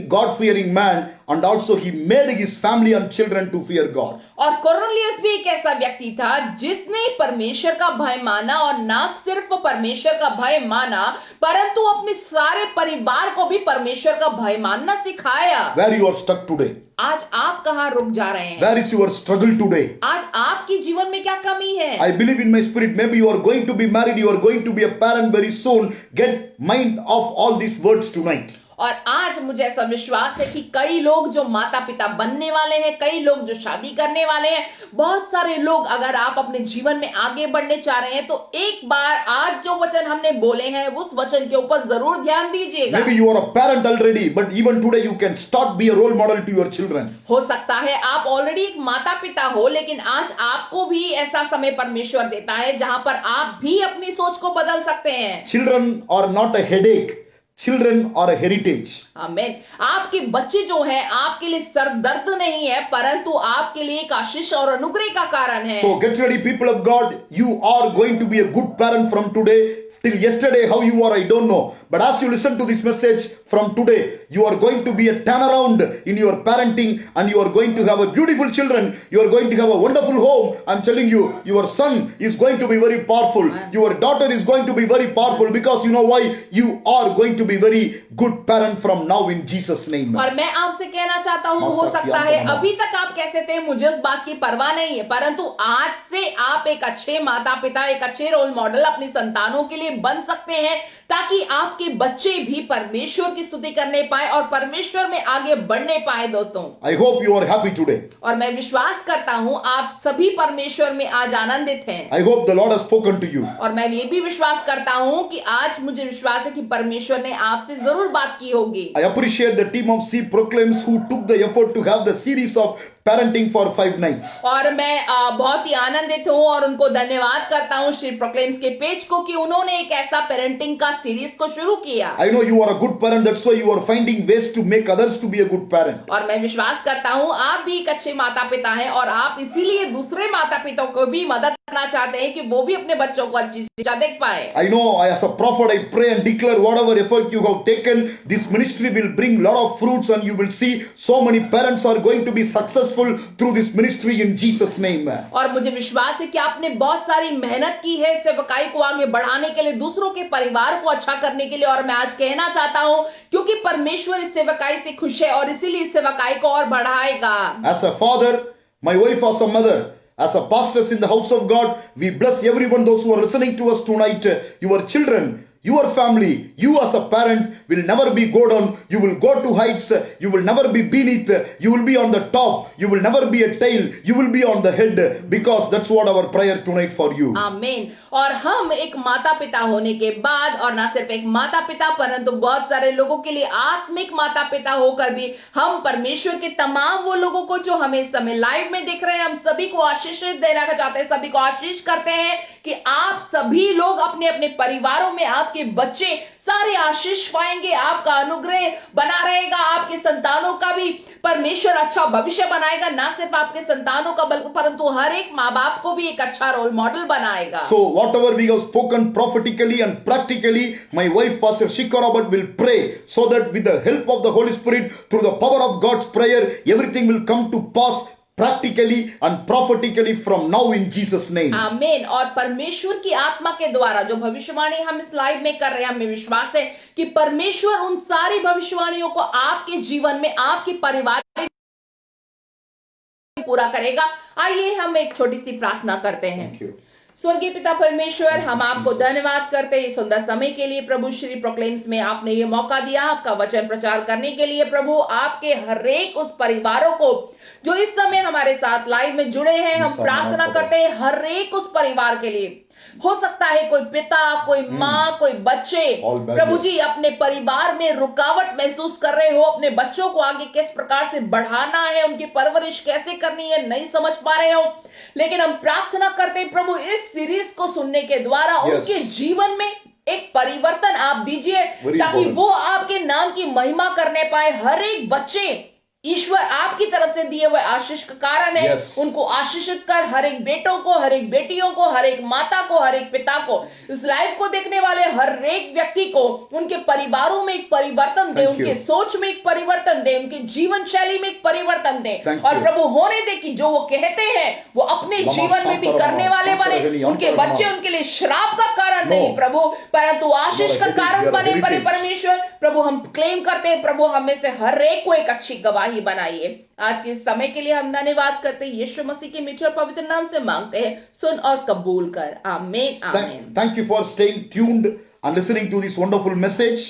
B: God-fearing man, and also he made his family and children to fear God.
A: और कोर्नेलियस भी एक ऐसा व्यक्ति था जिसने परमेश्वर का भय माना, और ना सिर्फ परमेश्वर का भय माना परंतु अपने सारे परिवार को भी परमेश्वर का भय मानना सिखाया।
B: Where you are stuck today?
A: आज आप कहाँ रुक जा रहे हैं?
B: Where is your struggle today?
A: आज आपके जीवन में क्या कमी है?
B: I believe in my spirit, maybe you are going to be married, you are going to be a parent very soon. Get mind of all these words tonight.
A: और आज मुझे ऐसा विश्वास है कि कई लोग जो माता पिता बनने वाले हैं, कई लोग जो शादी करने वाले हैं, बहुत सारे लोग, अगर आप अपने जीवन में आगे बढ़ने चाह रहे हैं तो एक बार आज जो वचन हमने बोले हैं उस वचन के ऊपर जरूर ध्यान दीजिएगा।
B: Maybe you are a parent already, but even today you can start be a role model to your children.
A: हो सकता है आप ऑलरेडी एक माता पिता हो, लेकिन आज आपको भी ऐसा समय परमेश्वर देता है जहां पर आप भी अपनी सोच को बदल सकते हैं।
B: Children are not a headache. Children are a heritage.
A: आमीन। आपके बच्चे जो हैं आपके लिए सर दर्द नहीं है परंतु आपके लिए एक आशीष और अनुग्रह का कारण है।
B: So get ready, people of God. You are going to be a good parent from today. Till yesterday, how you are, I don't know. But as you listen to this message from today, you are going to be a turnaround in your parenting, and you are going to have a beautiful children. You are going to have a wonderful home. I'm telling you, your son is going to be very powerful. Your daughter is going to be very powerful, because you know why? You are going to be very good parent from now in Jesus name.
A: और मैं आपसे कहना चाहता हूँ, हो सकता है अभी तक आप कैसे थे, मुझे उस बात की परवाह नहीं है, परंतु आज से आप एक अच्छे माता पिता, एक अच्छे रोल मॉडल अपनी संतानों के लिए बन सकते हैं, ताकि आपके बच्चे भी परमेश्वर की स्तुति करने पाए और परमेश्वर में आगे बढ़ने पाए। दोस्तों,
B: I hope you are happy today.
A: और मैं विश्वास करता हूं आप सभी परमेश्वर में आज आनंदित हैं।
B: I hope the Lord has spoken to you.
A: और मैं ये भी विश्वास करता हूं कि आज मुझे विश्वास है कि परमेश्वर ने आपसे जरूर बात की होगी।
B: I appreciate the team of C Proclaims who took the effort to have the series of parenting for 5 nights.
A: और मैं बहुत ही आनंदित हूं और उनको धन्यवाद करता हूं श्री प्रोक्लेम्स के पेज को कि उन्होंने एक ऐसा पेरेंटिंग का सीरीज को शुरू किया।
B: I know you are a good parent, that's why you are finding ways to make others to be a good parent.
A: और मैं विश्वास करता हूं आप भी एक अच्छे माता पिता हैं और आप इसीलिए दूसरे माता पिता को भी मदद करना चाहते हैं कि वो भी अपने बच्चों को अच्छी शिक्षा दे पाए।
B: I know, as a prophet, I pray and declare whatever effort you have taken, this ministry will bring lot of fruits, and you will see so many parents are going to be successful through this ministry in Jesus name.
A: और मुझे विश्वास है कि आपने बहुत सारी मेहनत की है सेवकाई को आगे बढ़ाने के लिए, दूसरों के परिवार को अच्छा करने के लिए, और मैं आज कहना चाहता हूं क्योंकि परमेश्वर इस सेवकाई से खुश है और इसीलिए इस सेवकाई को और बढ़ाएगा।
B: As a father, my wife as a mother, as a pastors in the house of God, we bless everyone, those who are listening to us tonight, your children, your family, you as a parent will never be go down, you will go to heights, you will never be beneath, you will be on the top, you will never be a tail, you will be on the head, because that's what our prayer tonight for you.
A: आमीन। और हम एक माता पिता होने के बाद, और ना सिर्फ एक माता पिता परंतु बहुत सारे लोगों के लिए आत्मिक माता पिता होकर भी हम परमेश्वर के तमाम वो लोगों को जो हमें इस समय लाइव में दिख रहे हैं, हम सभी को आशीष देना चाहते हैं, सभी को आशीष करते हैं कि आप सभी लोग अपने अपने परिवारों में आपके बच्चे सारे आशीष पाएंगे, आपका अनुग्रह बना रहेगा, आपके संतानों का भी परमेश्वर अच्छा भविष्य बनाएगा, ना सिर्फ आपके संतानों का बल्कि परंतु हर एक माँ बाप को भी एक अच्छा रोल मॉडल बनाएगा।
B: So whatever we have spoken prophetically and practically, my wife Pastor Shikha Robert will pray so that with the help of the Holy Spirit, through the power of God's prayer, everything will come to pass practically and prophetically from now in Jesus name.
A: आमीन। और परमेश्वर की आत्मा के द्वारा जो भविष्यवाणी हम इस लाइव में कर रहे हैं, हमें विश्वास है कि परमेश्वर उन सारी भविष्यवाणियों को आपके जीवन में, आपके परिवार में पूरा करेगा। आइए हम एक छोटी सी प्रार्थना करते हैं। स्वर्गीय पिता परमेश्वर, हम आपको धन्यवाद करते हैं इस सुंदर समय के लिए। प्रभु श्री प्रोक्लेम्स में आपने ये मौका दिया आपका वचन प्रचार करने के लिए। प्रभु आपके हर एक उस परिवारों को जो इस समय हमारे साथ लाइव में जुड़े हैं, हम प्रार्थना करते हैं हर एक उस परिवार के लिए। हो सकता है कोई पिता, कोई माँ, कोई बच्चे प्रभु जी अपने परिवार में रुकावट महसूस कर रहे हो, अपने बच्चों को आगे किस प्रकार से बढ़ाना है, उनकी परवरिश कैसे करनी है, नहीं समझ पा रहे हो। लेकिन हम प्रार्थना करते हैं प्रभु इस सीरीज को सुनने के द्वारा उनके जीवन में एक परिवर्तन आप दीजिए, ताकि वो आपके नाम की महिमा करने पाए। हर एक बच्चे ईश्वर आपकी तरफ से दिए हुए आशीष का कारण है। उनको आशीषित कर हर एक बेटों को, हर एक बेटियों को, हर एक माता को, हर एक पिता को, इस लाइव को देखने वाले हर एक व्यक्ति को उनके परिवारों में एक परिवर्तन दे, उनके सोच में एक परिवर्तन दे, उनके जीवन शैली में एक परिवर्तन दे। और प्रभु होने दे कि जो वो कहते हैं वो अपने जीवन में भी करने वाले बने। उनके बच्चे उनके लिए श्राप का कारण नहीं प्रभु, परंतु आशीष का कारण बने। परमेश्वर प्रभु हम क्लेम करते हैं, प्रभु हमें से हर एक को एक अच्छी गवाही बनाइए। आज के इस समय के लिए हम धन्यवाद करते हैं, यीशु मसीह के मीठे और पवित्र नाम से मांगते हैं, सुन और कबूल कर। आमीन आमीन।
B: Thank you for staying tuned and listening to this wonderful message.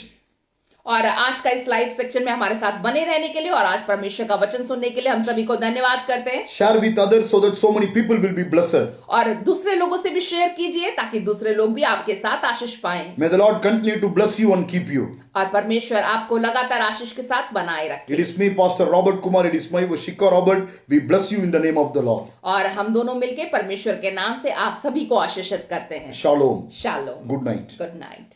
A: और आज का इस लाइव सेक्शन में हमारे साथ बने रहने के लिए और आज परमेश्वर का वचन सुनने के लिए हम सभी को धन्यवाद करते हैं।
B: Share with others so that so many people will be blessed.
A: और दूसरे लोगों से भी शेयर कीजिए ताकि दूसरे लोग भी आपके साथ आशीष पाएं।
B: May the Lord continue to bless you and keep you.
A: और परमेश्वर आपको लगातार आशीष के साथ बनाए रखे।
B: It is me, Pastor Robert Kumar. It is my wife Shikha Robert. We bless you in the name of the Lord.
A: और हम दोनों मिलके परमेश्वर के नाम से आप सभी को आशीषित करते हैं।
B: Shalom.
A: Shalom.
B: Good night.
A: Good night.